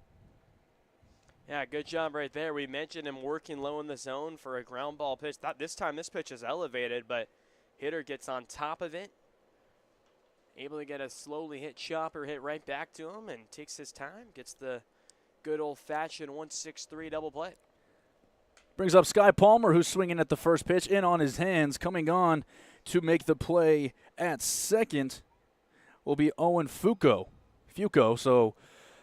Yeah, good job right there. We mentioned him working low in the zone for a ground ball pitch. This time this pitch is elevated, but hitter gets on top of it. Able to get a slowly hit chopper hit right back to him and takes his time. Gets the good old-fashioned 1-6-3 double play. Brings up Sky Palmer, who's swinging at the first pitch, in on his hands. Coming on to make the play at second will be Owen Fuco. So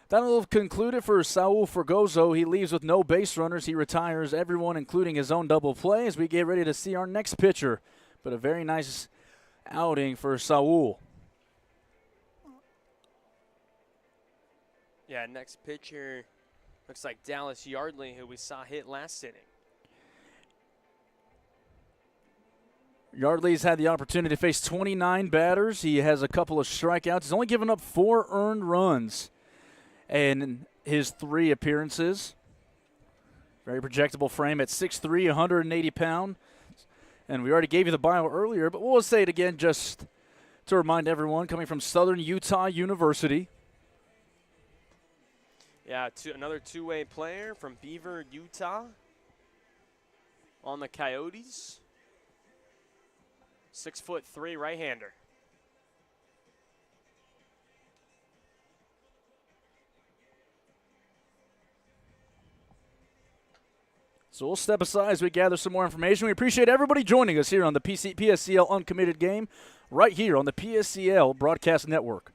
that'll conclude it for Saul Fregoso. He leaves with no base runners. He retires everyone, including his own double play, as we get ready to see our next pitcher. But a very nice outing for Saul. Yeah, next pitcher looks like Dallas Yardley, who we saw hit last inning. Yardley's had the opportunity to face 29 batters. He has a couple of strikeouts. He's only given up 4 earned runs in his 3 appearances. Very projectable frame at 6'3", 180 pounds. And we already gave you the bio earlier, but we'll say it again just to remind everyone, coming from Southern Utah University. Yeah, another two-way player from Beaver, Utah on the Coyotes. 6'3" right-hander. So we'll step aside as we gather some more information. We appreciate everybody joining us here on the PSCL Uncommitted game, right here on the PSCL Broadcast Network.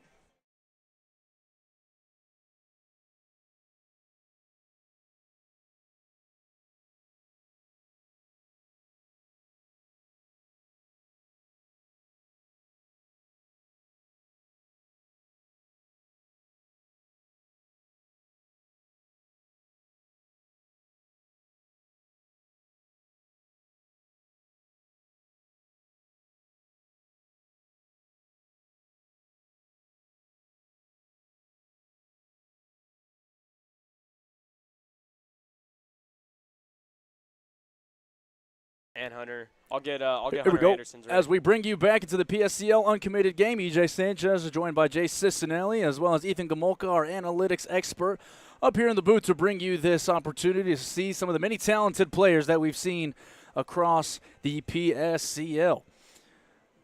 And Hunter, I'll get Here Hunter we go. Anderson's ready. As we bring you back into the PSCL Uncommitted game, EJ Sanchez is joined by Jay Cicinelli, as well as Ethan Gamolka, our analytics expert, up here in the booth to bring you this opportunity to see some of the many talented players that we've seen across the PSCL.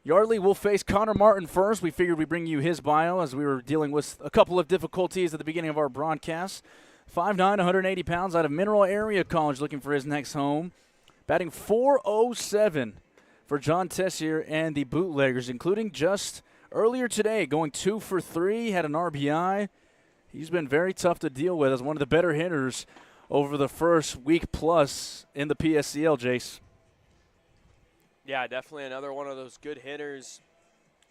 Yardley will face Connor Martin first. We figured we'd bring you his bio as we were dealing with a couple of difficulties at the beginning of our broadcast. 5'9", 180 pounds, out of Mineral Area College, looking for his next home. Batting .407 for John Tessier and the Bootleggers, including just earlier today going 2 for 3, had an RBI. He's been very tough to deal with as one of the better hitters over the first week plus in the PSCL, Jace. Yeah, definitely another one of those good hitters,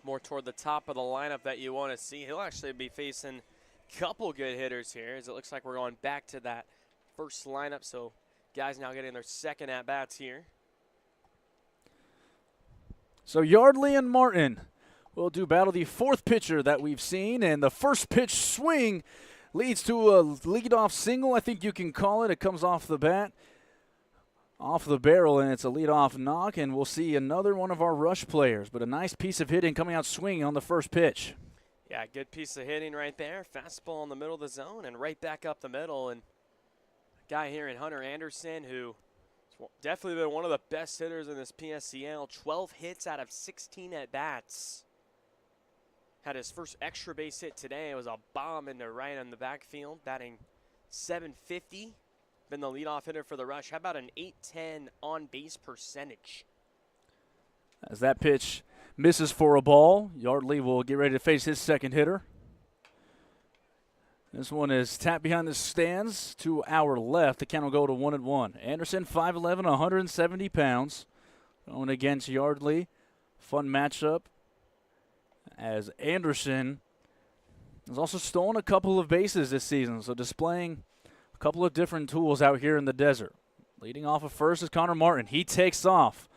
more toward the top of the lineup that you want to see. He'll actually be facing a couple good hitters here, as it looks like we're going back to that first lineup, so guys now getting their second at-bats here. So Yardley and Martin will do battle, the fourth pitcher that we've seen, and the first pitch swing leads to a leadoff single, I think you can call it. It comes off the bat, off the barrel, and it's a leadoff knock, and we'll see another one of our rush players, but a nice piece of hitting coming out swinging on the first pitch. Yeah, good piece of hitting right there. Fastball in the middle of the zone and right back up the middle, and guy here in Hunter Anderson, who definitely been one of the best hitters in this PSCL. 12 hits out of 16 at-bats. Had his first extra base hit today. It was a bomb into right in the backfield, batting .750. Been the leadoff hitter for the Rush. How about an .810 on-base percentage? As that pitch misses for a ball, Yardley will get ready to face his second hitter. This one is tapped behind the stands to our left. The count will go to 1-1. Anderson, 5'11", 170 pounds. Going against Yardley. Fun matchup, as Anderson has also stolen a couple of bases this season, so displaying a couple of different tools out here in the desert. Leading off of first is Connor Martin. He takes off.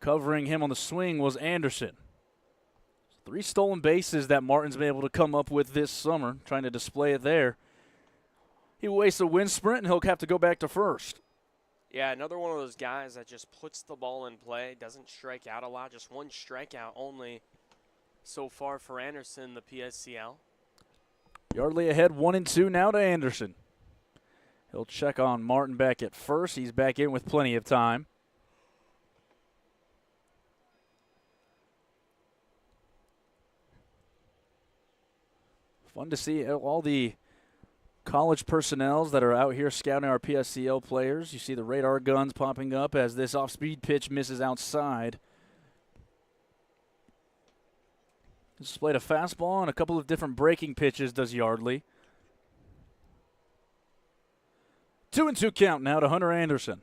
Covering him on the swing was Anderson. 3 stolen bases that Martin's been able to come up with this summer, trying to display it there. He wastes a wind sprint, and he'll have to go back to first. Yeah, another one of those guys that just puts the ball in play, doesn't strike out a lot, just 1 strikeout only so far for Anderson, the PSCL. Yardley ahead 1-2 now to Anderson. He'll check on Martin back at first. He's back in with plenty of time. Fun to see all the college personnels that are out here scouting our PSCL players. You see the radar guns popping up as this off-speed pitch misses outside. Displayed a fastball and a couple of different breaking pitches does Yardley. 2-2 count now to Hunter Anderson.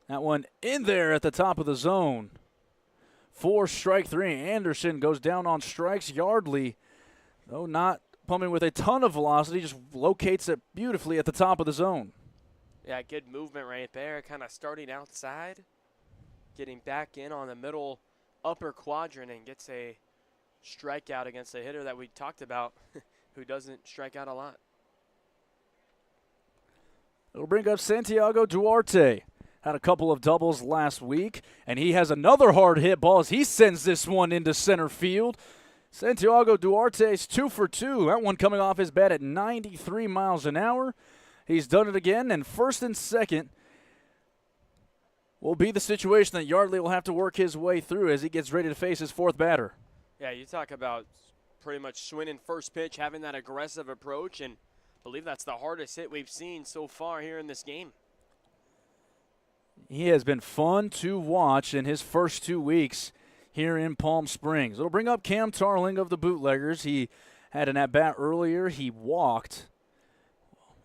That one in there at the top of the zone. 4 strike 3. Anderson goes down on strikes. Yardley, though not pumping with a ton of velocity, just locates it beautifully at the top of the zone. Yeah, good movement right there, kind of starting outside, getting back in on the middle upper quadrant and gets a strikeout against a hitter that we talked about who doesn't strike out a lot. It'll bring up Santiago Duarte. Had a couple of doubles last week, and he has another hard hit ball as he sends this one into center field. Santiago Duarte's 2 for 2. That one coming off his bat at 93 miles an hour. He's done it again, and first and second will be the situation that Yardley will have to work his way through as he gets ready to face his 4th batter. Yeah, you talk about pretty much swinging first pitch, having that aggressive approach, and I believe that's the hardest hit we've seen so far here in this game. He has been fun to watch in his first 2 weeks here in Palm Springs. It'll bring up Cam Tarling of the Bootleggers. He had an at-bat earlier. He walked.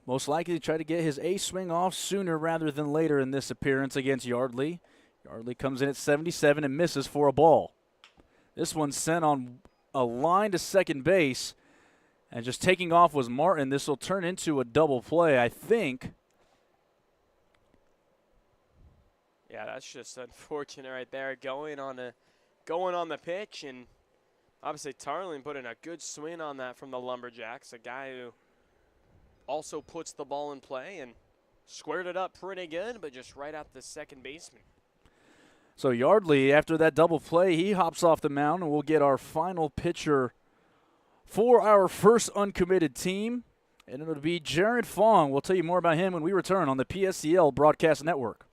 Most likely to try to get his ace swing off sooner rather than later in this appearance against Yardley. Yardley comes in at 77 and misses for a ball. This one sent on a line to second base, and just taking off was Martin. This will turn into a double play, I think. Yeah, that's just unfortunate right there. Going on the pitch, and obviously Tarling put in a good swing on that from the Lumberjacks, a guy who also puts the ball in play and squared it up pretty good, but just right at the second baseman. So Yardley, after that double play, he hops off the mound, and we'll get our final pitcher for our first uncommitted team, and it'll be Jared Fong. We'll tell you more about him when we return on the PSCL Broadcast Network.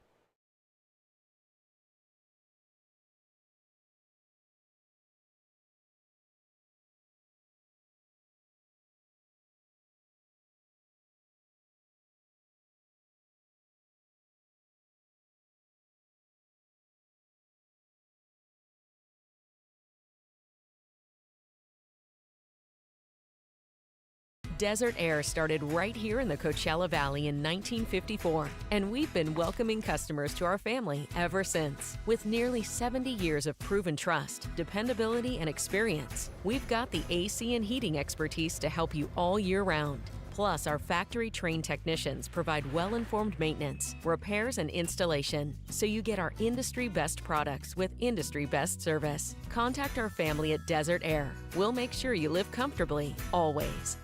Desert Air started right here in the Coachella Valley in 1954, and we've been welcoming customers to our family ever since. With nearly 70 years of proven trust, dependability, and experience, we've got the AC and heating expertise to help you all year round. Plus, our factory-trained technicians provide well-informed maintenance, repairs, and installation, so you get our industry-best products with industry-best service. Contact our family at Desert Air. We'll make sure you live comfortably, always.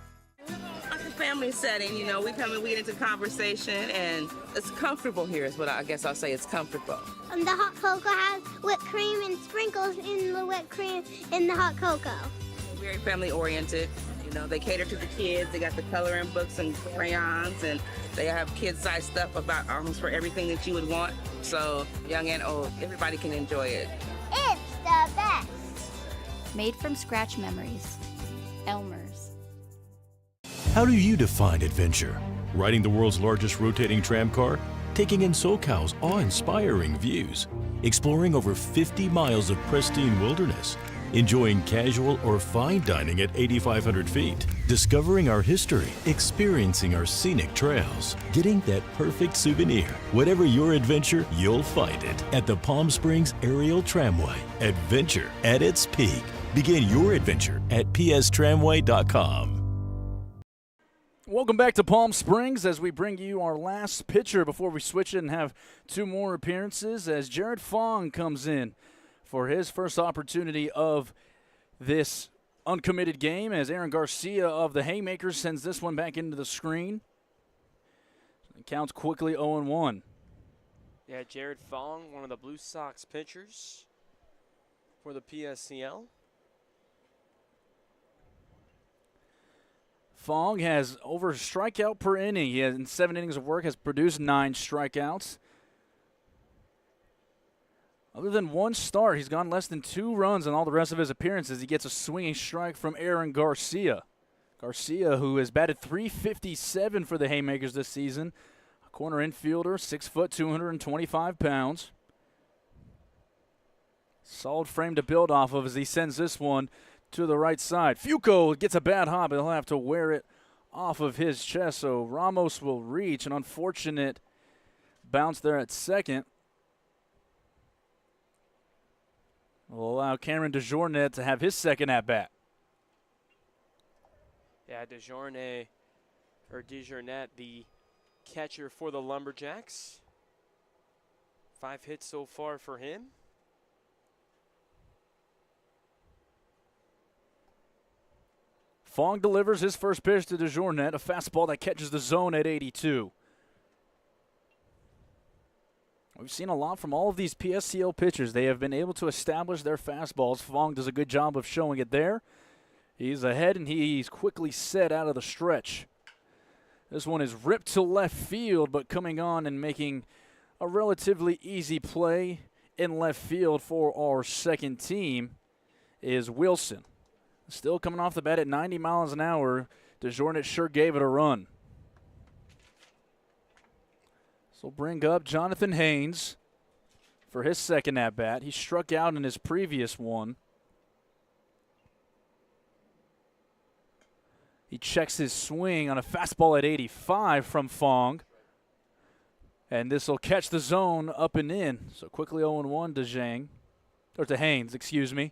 Like a family setting, you know, we come and we get into conversation, and it's comfortable here is what I guess I'll say. It's comfortable. The hot cocoa has whipped cream and sprinkles in the whipped cream in the hot cocoa. Very family oriented. You know, they cater to the kids. They got the coloring books and crayons, and they have kid-sized stuff about almost for everything that you would want. So young and old, everybody can enjoy it. It's the best. Made from scratch memories. Elmer's. How do you define adventure? Riding the world's largest rotating tram car? Taking in SoCal's awe-inspiring views? Exploring over 50 miles of pristine wilderness? Enjoying casual or fine dining at 8,500 feet? Discovering our history? Experiencing our scenic trails? Getting that perfect souvenir? Whatever your adventure, you'll find it at the Palm Springs Aerial Tramway. Adventure at its peak. Begin your adventure at pstramway.com. Welcome back to Palm Springs as we bring you our last pitcher before we switch it and have 2 more appearances as Jared Fong comes in for his first opportunity of this uncommitted game as Aaron Garcia of the Haymakers sends this one back into the screen. It counts quickly 0-1. Yeah, Jared Fong, one of the Blue Sox pitchers for the PSCL. Fong has over a strikeout per inning. He has, in 7 innings of work, has produced 9 strikeouts. Other than one start, he's gone less than 2 runs in all the rest of his appearances. He gets a swinging strike from Aaron Garcia. Garcia, who has batted .357 for the Haymakers this season. A corner infielder, 6 foot, 225 pounds. Solid frame to build off of as he sends this one to the right side. Fuco gets a bad hop, but he'll have to wear it off of his chest, so Ramos will reach. An unfortunate bounce there at second. Will allow Cameron DeJournet to have his second at-bat. Yeah, DeJournet, the catcher for the Lumberjacks. 5 hits so far for him. Fong delivers his first pitch to DeJournet, a fastball that catches the zone at 82. We've seen a lot from all of these PSCL pitchers. They have been able to establish their fastballs. Fong does a good job of showing it there. He's ahead, and he's quickly set out of the stretch. This one is ripped to left field, but coming on and making a relatively easy play in left field for our second team is Wilson. Still coming off the bat at 90 miles an hour. DeJournet sure gave it a run. So we'll bring up Jonathan Haynes for his second at-bat. He struck out in his previous one. He checks his swing on a fastball at 85 from Fong. And this will catch the zone up and in. So quickly 0-1 to Haynes, excuse me.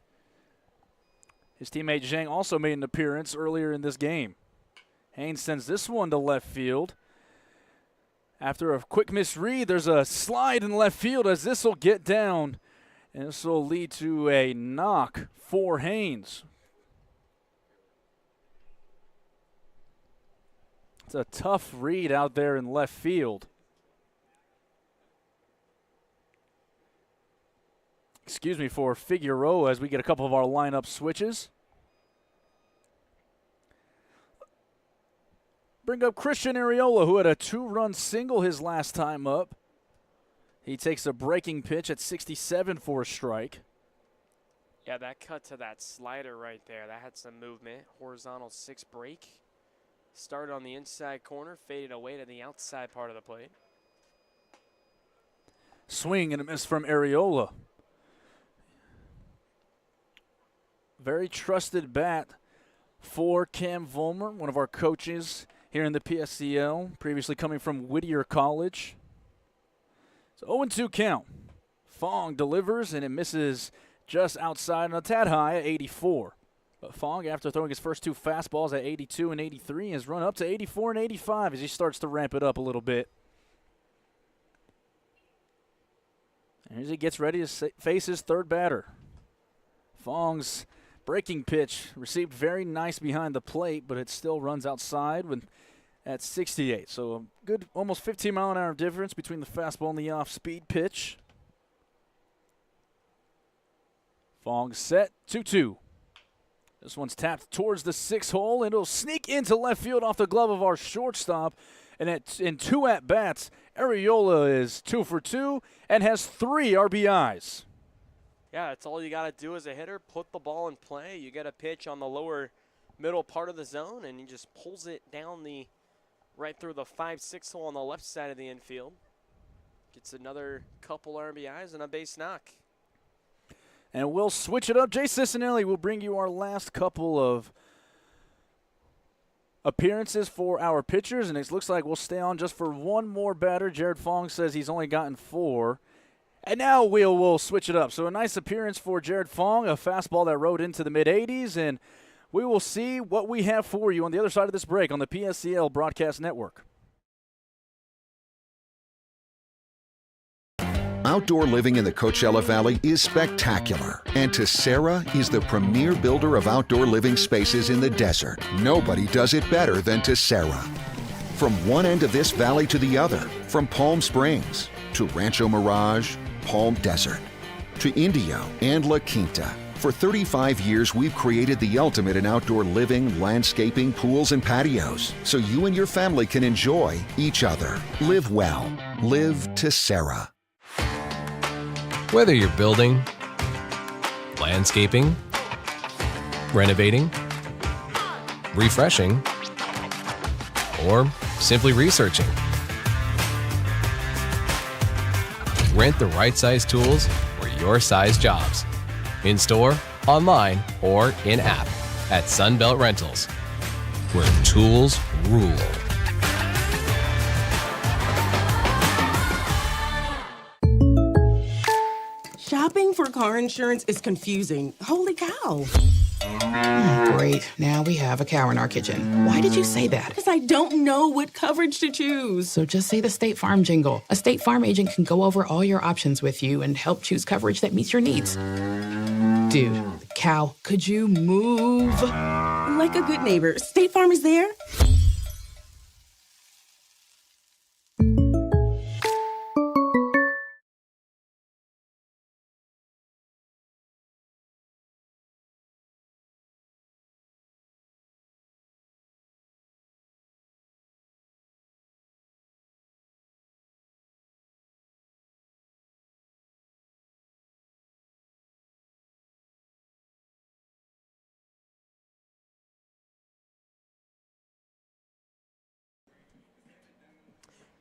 His teammate Zhang also made an appearance earlier in this game. Haynes sends this one to left field. After a quick misread, there's a slide in left field as this will get down. And this will lead to a knock for Haynes. It's a tough read out there in left field. Excuse me for Figueroa as we get a couple of our lineup switches. Bring up Christian Arriola, who had a 2-run single his last time up. He takes a breaking pitch at 67 for a strike. Yeah, that cut to that slider right there. That had some movement. Horizontal 6 break. Started on the inside corner, faded away to the outside part of the plate. Swing and a miss from Arriola. Very trusted bat for Cam Vollmer, one of our coaches here in the PSCL, previously coming from Whittier College. So 0-2 count. Fong delivers, and it misses just outside and a tad high at 84. But Fong, after throwing his first 2 fastballs at 82 and 83, has run up to 84 and 85 as he starts to ramp it up a little bit. And as he gets ready to face his third batter. Fong's breaking pitch received very nice behind the plate, but it still runs outside at 68. So a good almost 15-mile-an-hour difference between the fastball and the off-speed pitch. Fong set, 2-2. This one's tapped towards the 6th hole, and it'll sneak into left field off the glove of our shortstop. And in 2 at-bats, Arriola is 2 for 2 and has 3 RBIs. Yeah, that's all you got to do as a hitter. Put the ball in play. You get a pitch on the lower middle part of the zone, and he just pulls it down right through the 5-6 hole on the left side of the infield. Gets another couple RBIs and a base knock. And we'll switch it up. Jay Cicinelli will bring you our last couple of appearances for our pitchers, and it looks like we'll stay on just for one more batter. Jared Fong says he's only gotten 4. And now we'll switch it up. So a nice appearance for Jared Fong, a fastball that rode into the mid-80s, and we will see what we have for you on the other side of this break on the PSCL Broadcast Network. Outdoor living in the Coachella Valley is spectacular, and Tessera is the premier builder of outdoor living spaces in the desert. Nobody does it better than Tessera. From one end of this valley to the other, from Palm Springs to Rancho Mirage, Palm Desert, to Indio and La Quinta. For 35 years, we've created the ultimate in outdoor living, landscaping, pools, and patios, so you and your family can enjoy each other. Live well. Live Tessera. Whether you're building, landscaping, renovating, refreshing, or simply researching, rent the right size tools for your size jobs. In store, online, or in-app at Sunbelt Rentals, where tools rule. Shopping for car insurance is confusing. Holy cow. Great. Now we have a cow in our kitchen. Why did you say that? Because I don't know what coverage to choose. So just say the State Farm jingle. A State Farm agent can go over all your options with you and help choose coverage that meets your needs. Dude, cow, could you move? Like a good neighbor, State Farm is there.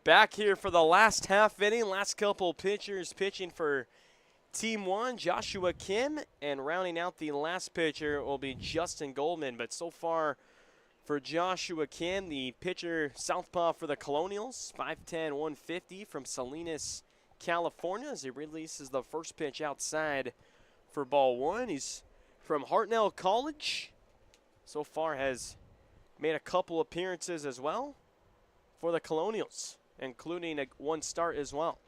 Back here for the last half inning, last couple pitchers pitching for Team 1, Joshua Kim, and rounding out the last pitcher will be Justin Goldman. But so far for Joshua Kim, the pitcher southpaw for the Colonials, 5'10", 150 from Salinas, California, as he releases the first pitch outside for ball one. He's from Hartnell College. So far has made a couple appearances as well for the Colonials, including one start as well.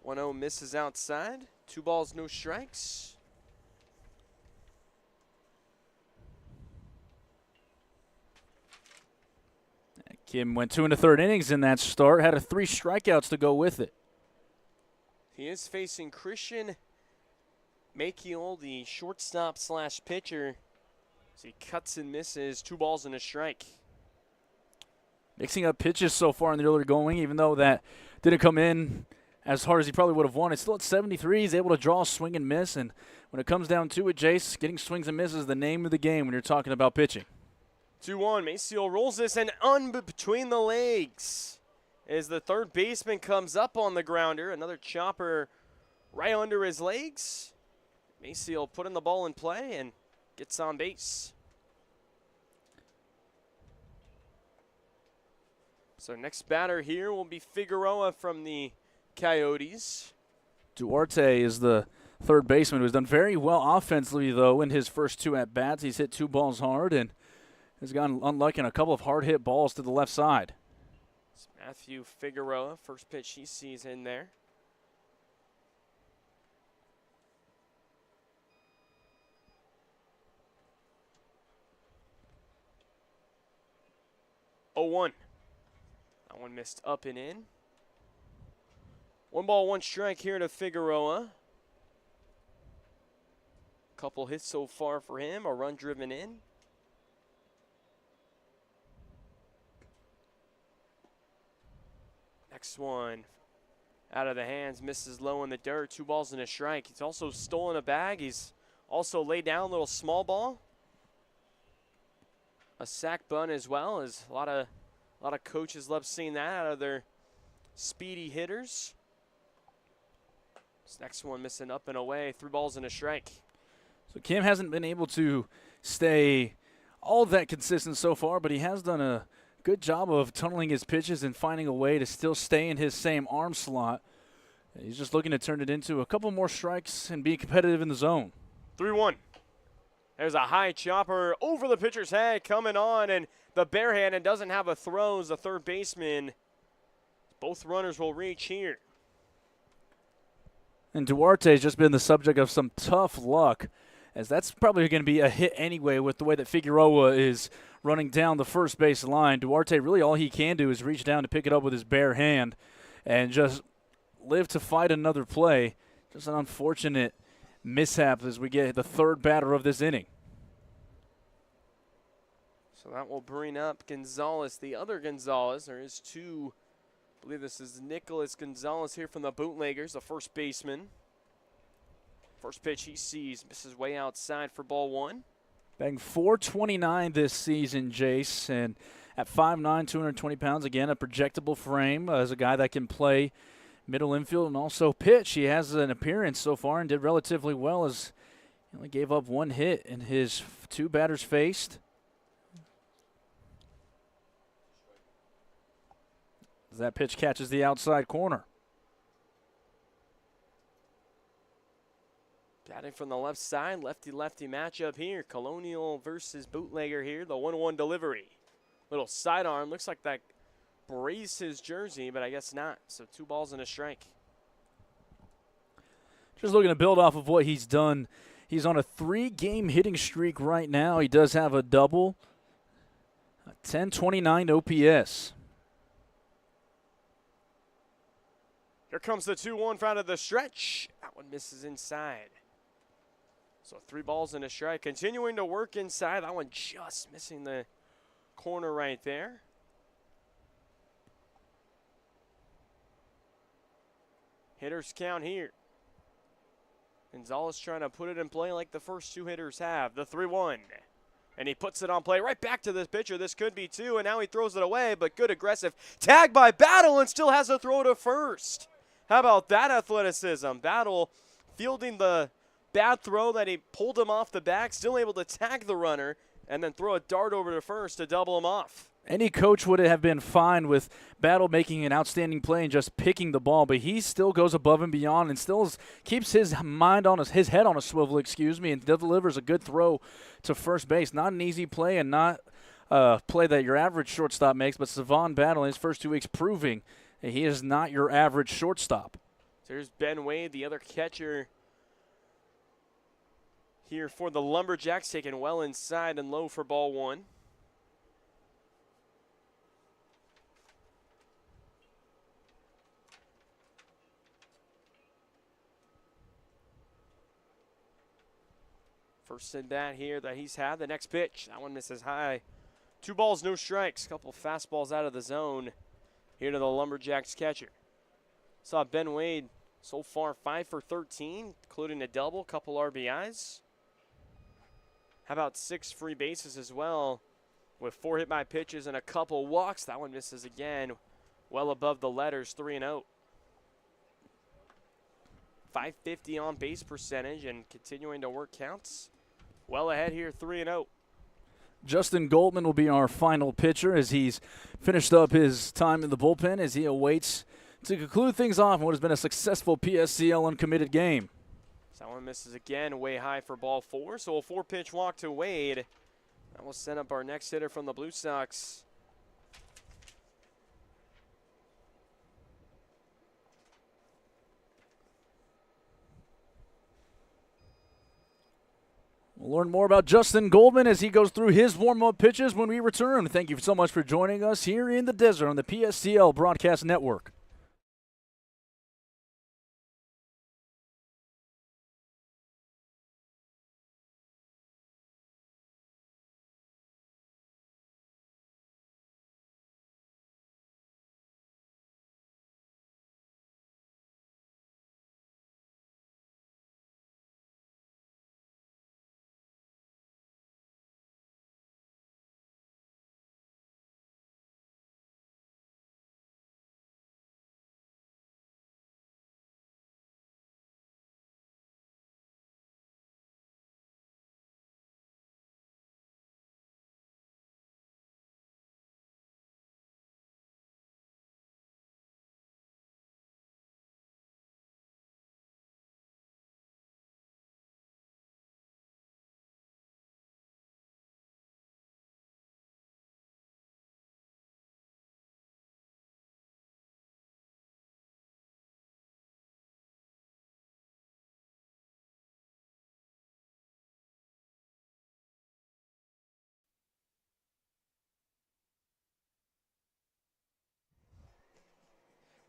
1-0 misses outside. 2 balls, no strikes. Kim went 2 1/3 innings in that start, had 3 strikeouts to go with it. He is facing Christian Makiel, the shortstop / pitcher. So he cuts and misses, 2 balls and a strike. Mixing up pitches so far in the early going, even though that didn't come in as hard as he probably would have wanted. Still at 73, he's able to draw, swing, and miss. And when it comes down to it, Jace, getting swings and misses is the name of the game when you're talking about pitching. 2-1, Maciel rolls this and between the legs as the third baseman comes up on the grounder. Another chopper right under his legs. Maciel putting the ball in play and gets on base. So next batter here will be Figueroa from the Coyotes. Duarte is the third baseman who's done very well offensively, though, in his first 2 at-bats. He's hit 2 balls hard and has gotten unlucky on a couple of hard-hit balls to the left side. It's Matthew Figueroa, first pitch he sees in there. Oh, 1. That one missed up and in. 1 ball, 1 strike here to Figueroa. Couple hits so far for him, a run driven in. Next one out of the hands, misses low in the dirt, 2 balls and a strike. He's also stolen a bag. He's also laid down a little small ball. A sack bunt as well, as a lot of coaches love seeing that out of their speedy hitters. This next one missing up and away, 3 balls and a strike. So Kim hasn't been able to stay all that consistent so far, but he has done a good job of tunneling his pitches and finding a way to still stay in his same arm slot. He's just looking to turn it into a couple more strikes and be competitive in the zone. 3-1. There's a high chopper over the pitcher's head coming on, and the barehanded doesn't have a throw as the third baseman Both runners will reach here. And Duarte's just been the subject of some tough luck, as that's probably going to be a hit anyway with the way that Figueroa is running down the first base line. Duarte, really all he can do is reach down to pick it up with his bare hand and just live to fight another play. Just an unfortunate mishap as we get the third batter of this inning. So that will bring up Gonzalez, the other Gonzalez. There is two. I believe this is Nicholas Gonzalez here from the Bootleggers, the first baseman. First pitch he sees, misses way outside for ball one. Batting .429 this season, Jace, and at 5'9", 220 pounds, again, a projectable frame as a guy that can play middle infield and also pitch. He has an appearance so far and did relatively well as he only gave up one hit in his two batters faced. As that pitch catches the outside corner. Batting from the left side, lefty-lefty matchup here. Colonial versus Bootlegger here, the 1-1 delivery. Little sidearm, looks like that grazed his jersey, but I guess not. So 2 balls and a strike. Just looking to build off of what he's done. He's on a 3-game hitting streak right now. He does have a double, a 1029 OPS. Here comes the 2-1 out of the stretch. That one misses inside. So 3 balls and a strike. Continuing to work inside. That one just missing the corner right there. Hitters count here. Gonzalez trying to put it in play like the first 2 hitters have. The 3-1. And he puts it on play right back to this pitcher. This could be 2, and now he throws it away, but good aggressive tag by Battle and still has a throw to first. How about that athleticism? Battle fielding the bad throw that he pulled him off the back, still able to tag the runner, and then throw a dart over to first to double him off. Any coach would have been fine with Battle making an outstanding play and just picking the ball, but he still goes above and beyond and still keeps his mind on his head on a swivel, and delivers a good throw to first base. Not an easy play and not a play that your average shortstop makes, but Savon Battle in his first 2 weeks proving that he is not your average shortstop. There's Ben Wade, the other catcher here for the Lumberjacks, taken well inside and low for ball 1. First at bat here that he's had. The next pitch, that one misses high. 2 balls, no strikes. Couple fastballs out of the zone here to the Lumberjacks catcher. Saw Ben Wade so far 5 for 13, including a double, couple RBIs. How about 6 free bases as well, with 4 hit by pitches and a couple walks. That one misses again, well above the letters, 3-0. 550 on base percentage and continuing to work counts. Well ahead here, 3-0. Justin Goldman will be our final pitcher as he's finished up his time in the bullpen as he awaits to conclude things off in what has been a successful PSCL uncommitted game. So that one misses again, way high for ball 4. So a 4-pitch walk to Wade. That will send up our next hitter from the Blue Sox. We'll learn more about Justin Goldman as he goes through his warm-up pitches when we return. Thank you so much for joining us here in the desert on the PSCL Broadcast Network.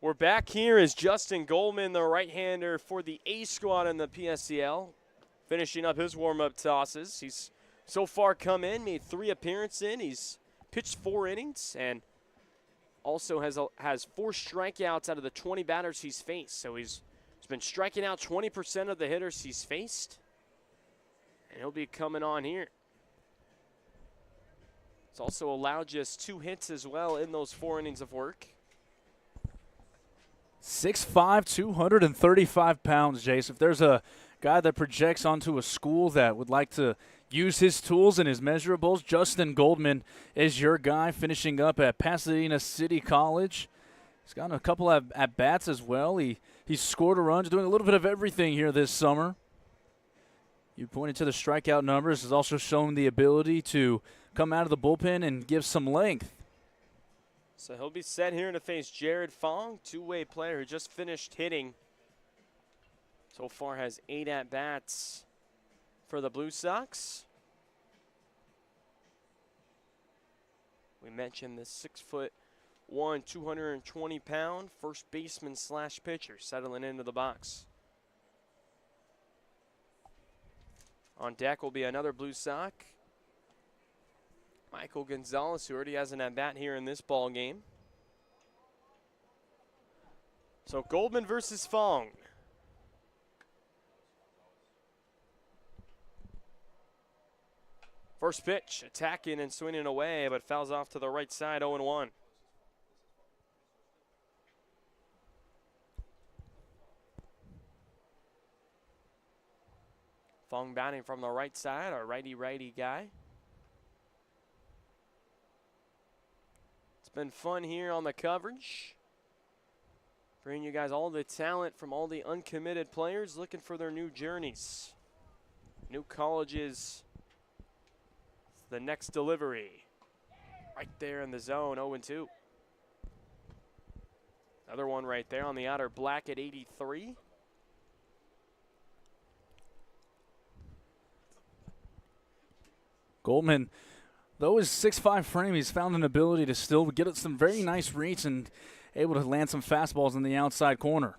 We're back here as Justin Goldman, the right-hander for the A squad in the PSCL, finishing up his warm-up tosses. He's so far come in, made 3 appearances in. He's pitched 4 innings and also has 4 strikeouts out of the 20 batters he's faced. So he's been striking out 20% of the hitters he's faced. And he'll be coming on here. He's also allowed just 2 hits as well in those 4 innings of work. 6'5", 235 pounds, Jace. If there's a guy that projects onto a school that would like to use his tools and his measurables, Justin Goldman is your guy, finishing up at Pasadena City College. He's gotten a couple of at-bats as well. He's scored a run, doing a little bit of everything here this summer. You pointed to the strikeout numbers. Has also shown the ability to come out of the bullpen and give some length. So he'll be set here to face Jared Fong, two-way player who just finished hitting. So far has 8 at-bats for the Blue Sox. We mentioned the 6'1", 220-pound first baseman / pitcher settling into the box. On deck will be another Blue Sox, Michael Gonzalez, who already has an at-bat here in this ball game. So Goldman versus Fong. First pitch, attacking and swinging away, but fouls off to the right side, 0-1. Fong batting from the right side, our righty-righty guy. It's been fun here on the coverage. Bringing you guys all the talent from all the uncommitted players looking for their new journeys. New colleges. The next delivery. Right there in the zone, 0-2. Another one right there on the outer black at 83. Goldman, though his 6'5" frame, he's found an ability to still get some very nice reach and able to land some fastballs in the outside corner.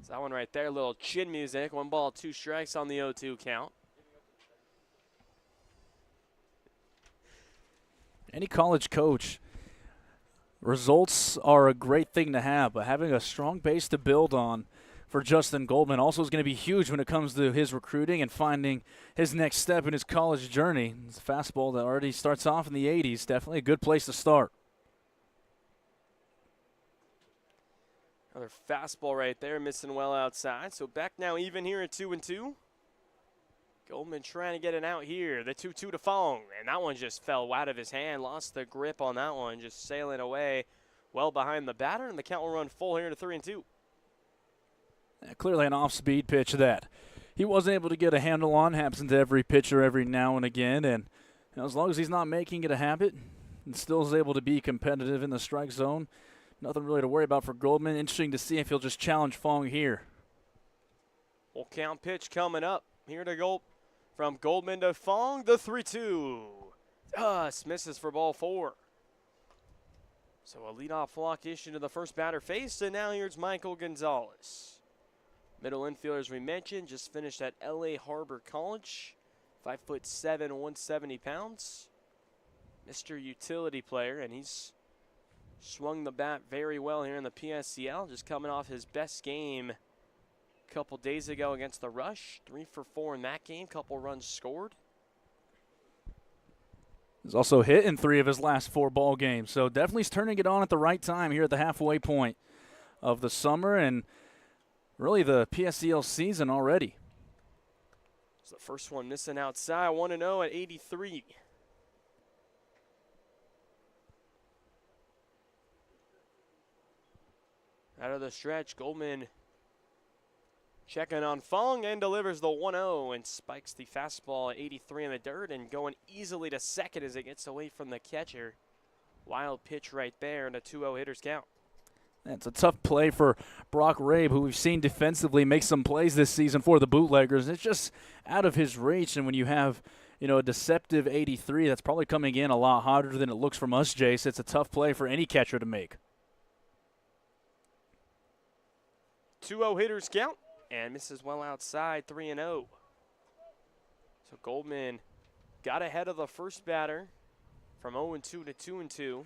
So that one right there, a little chin music. 1 ball, 2 strikes on the 0-2 count. Any college coach, results are a great thing to have, but having a strong base to build on for Justin Goldman also is going to be huge when it comes to his recruiting and finding his next step in his college journey. It's a fastball that already starts off in the 80s. Definitely a good place to start. Another fastball right there, missing well outside. So back now even here at 2-2. Goldman trying to get it out here. The 2-2 to Fong. And that one just fell out of his hand. Lost the grip on that one. Just sailing away well behind the batter. And the count will run full here to 3-2. Clearly an off-speed pitch that he wasn't able to get a handle on. Happens to every pitcher every now and again. And as long as he's not making it a habit and still is able to be competitive in the strike zone, nothing really to worry about for Goldman. Interesting to see if he'll just challenge Fong here. Full count pitch coming up. Here to go from Goldman to Fong. The 3-2. Misses for ball 4. So a leadoff walk issue to the first batter faced. And now here's Michael Gonzalez. Middle infielder, as we mentioned, just finished at LA Harbor College. 5'7", 170 pounds. Mr. Utility player, and he's swung the bat very well here in the PSCL. Just coming off his best game a couple days ago against the Rush. 3 for 4 in that game. Couple runs scored. He's also hit in 3 of his last 4 ball games. So definitely he's turning it on at the right time here at the halfway point of the summer and really the PSCL season already. So the first one missing outside. 1-0 at 83. Out of the stretch, Goldman checking on Fong and delivers the 1-0 and spikes the fastball at 83 in the dirt and going easily to second as it gets away from the catcher. Wild pitch right there and a 2-0 hitter's count. It's a tough play for Brock Rabe, who we've seen defensively make some plays this season for the Bootleggers. It's just out of his reach, and when you have, a deceptive 83, that's probably coming in a lot harder than it looks from us, Jace. It's a tough play for any catcher to make. 2-0 hitters count, and misses well outside, 3-0. So Goldman got ahead of the first batter from 0-2 to 2-2.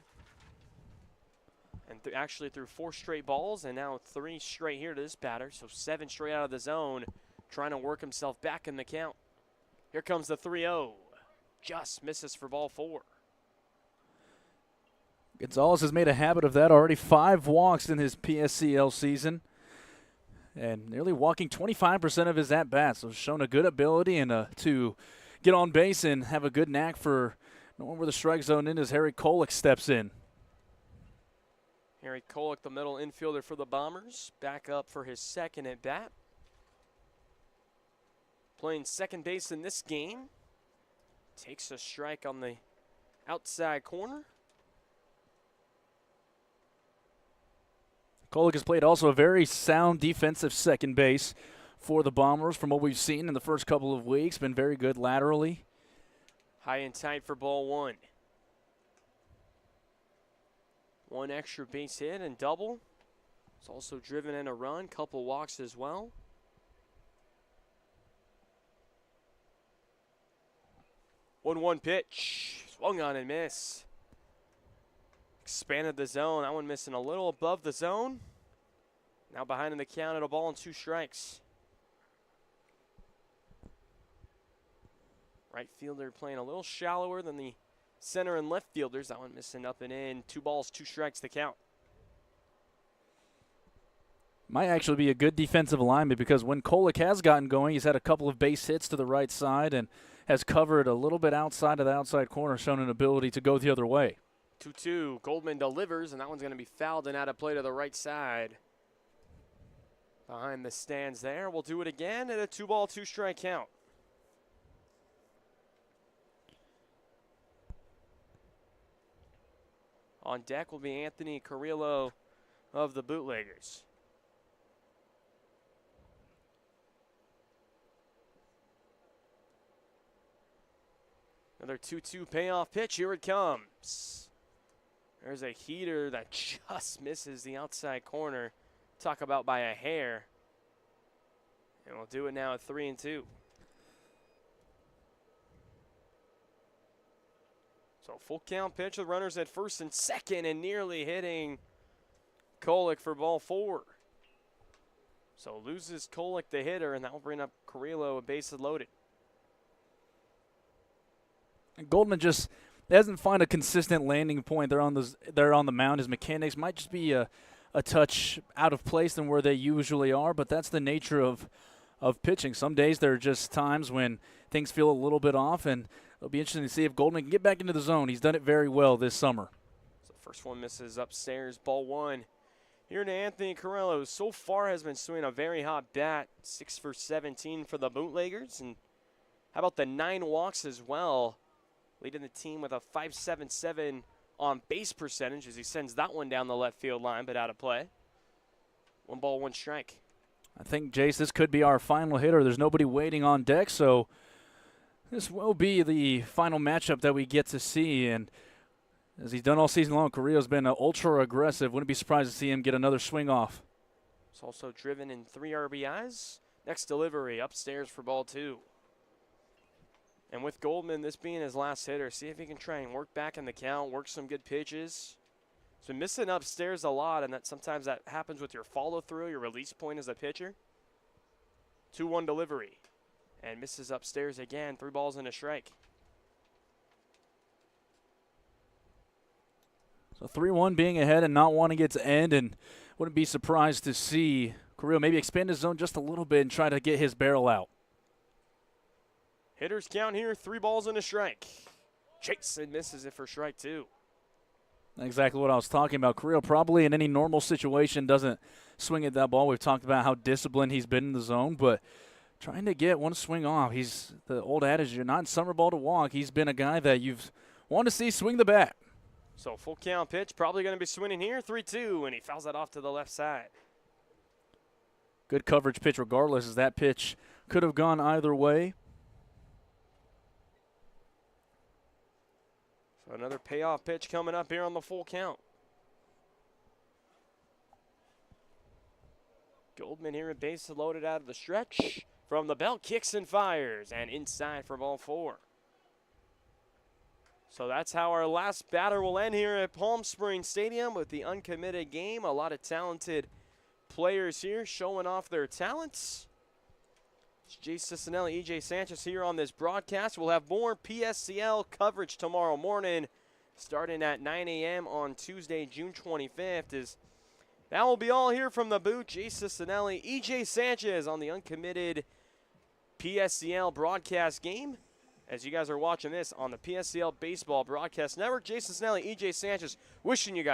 And actually threw 4 straight balls, and now 3 straight here to this batter. So 7 straight out of the zone, trying to work himself back in the count. Here comes the 3-0. Just misses for ball 4. Gonzalez has made a habit of that already. 5 walks in his PSCL season, and nearly walking 25% of his at-bats. So shown a good ability and to get on base and have a good knack for knowing where the strike zone is as Harry Kolek steps in. Harry Kolek, the middle infielder for the Bombers, back up for his second at bat. Playing second base in this game. Takes a strike on the outside corner. Kolek has played also a very sound defensive second base for the Bombers from what we've seen in the first couple of weeks. Been very good laterally. High and tight for ball 1. 1 extra base hit and double. It's also driven in a run, couple walks as well. 1-1 pitch, swung on and miss. Expanded the zone, that one missing a little above the zone. Now behind in the count at a ball and 2 strikes. Right fielder playing a little shallower than the center and left fielders. That one missing up and in. 2 balls, 2 strikes to count. Might actually be a good defensive alignment because when Kolek has gotten going, he's had a couple of base hits to the right side and has covered a little bit outside of the outside corner, shown an ability to go the other way. 2-2. Goldman delivers, and that one's going to be fouled and out of play to the right side. Behind the stands there. We'll do it again at a 2-ball, 2-strike count. On deck will be Anthony Carrillo of the Bootleggers. Another 2-2 payoff pitch. Here it comes. There's a heater that just misses the outside corner. Talk about by a hair. And we'll do it now at 3-2. So full count pitch with runners at first and second and nearly hitting Kolek for ball 4. So loses Kolek the hitter, and that will bring up Carrillo, a bases loaded. And Goldman just hasn't found a consistent landing point there on the mound. His mechanics might just be a touch out of place than where they usually are, but that's the nature of pitching. Some days there are just times when things feel a little bit off, and it'll be interesting to see if Goldman can get back into the zone. He's done it very well this summer. So first one misses upstairs, ball 1. Here to Anthony Carrillo, who so far has been swinging a very hot bat, 6 for 17 for the Bootleggers. And how about the 9 walks as well? Leading the team with a .577 on base percentage as he sends that one down the left field line, but out of play. 1 ball, 1 strike. I think, Jace, this could be our final hitter. There's nobody waiting on deck, so this will be the final matchup that we get to see. And as he's done all season long, Carrillo's been ultra aggressive. Wouldn't be surprised to see him get another swing off. It's also driven in 3 RBIs. Next delivery upstairs for ball 2. And with Goldman, this being his last hitter, see if he can try and work back in the count, work some good pitches. He's been missing upstairs a lot, and that sometimes that happens with your follow-through, your release point as a pitcher. 2-1 delivery. And misses upstairs again, 3 balls and a strike. So 3-1 being ahead and not wanting it to end, and wouldn't be surprised to see Carrillo maybe expand his zone just a little bit and try to get his barrel out. Hitters count here, 3 balls and a strike. Chase and misses it for strike 2. Exactly what I was talking about. Carrillo probably in any normal situation doesn't swing at that ball. We've talked about how disciplined he's been in the zone, but trying to get one swing off. He's the old adage, you're not in summer ball to walk. He's been a guy that you've wanted to see swing the bat. So full count pitch, probably going to be swinging here, 3-2, and he fouls that off to the left side. Good coverage pitch regardless, as that pitch could have gone either way. So another payoff pitch coming up here on the full count. Goldman here at base, loaded out of the stretch. From the belt, kicks and fires, and inside for ball 4. So that's how our last batter will end here at Palm Springs Stadium with the uncommitted game. A lot of talented players here showing off their talents. It's Jay Cicinelli, EJ Sanchez here on this broadcast. We'll have more PSCL coverage tomorrow morning, starting at 9 a.m. on Tuesday, June 25th. That will be all here from the booth. Jay Cicinelli, EJ Sanchez on the uncommitted PSCL broadcast game. As you guys are watching this on the PSCL Baseball Broadcast Network, Jay Cicinelli, EJ Sanchez, wishing you guys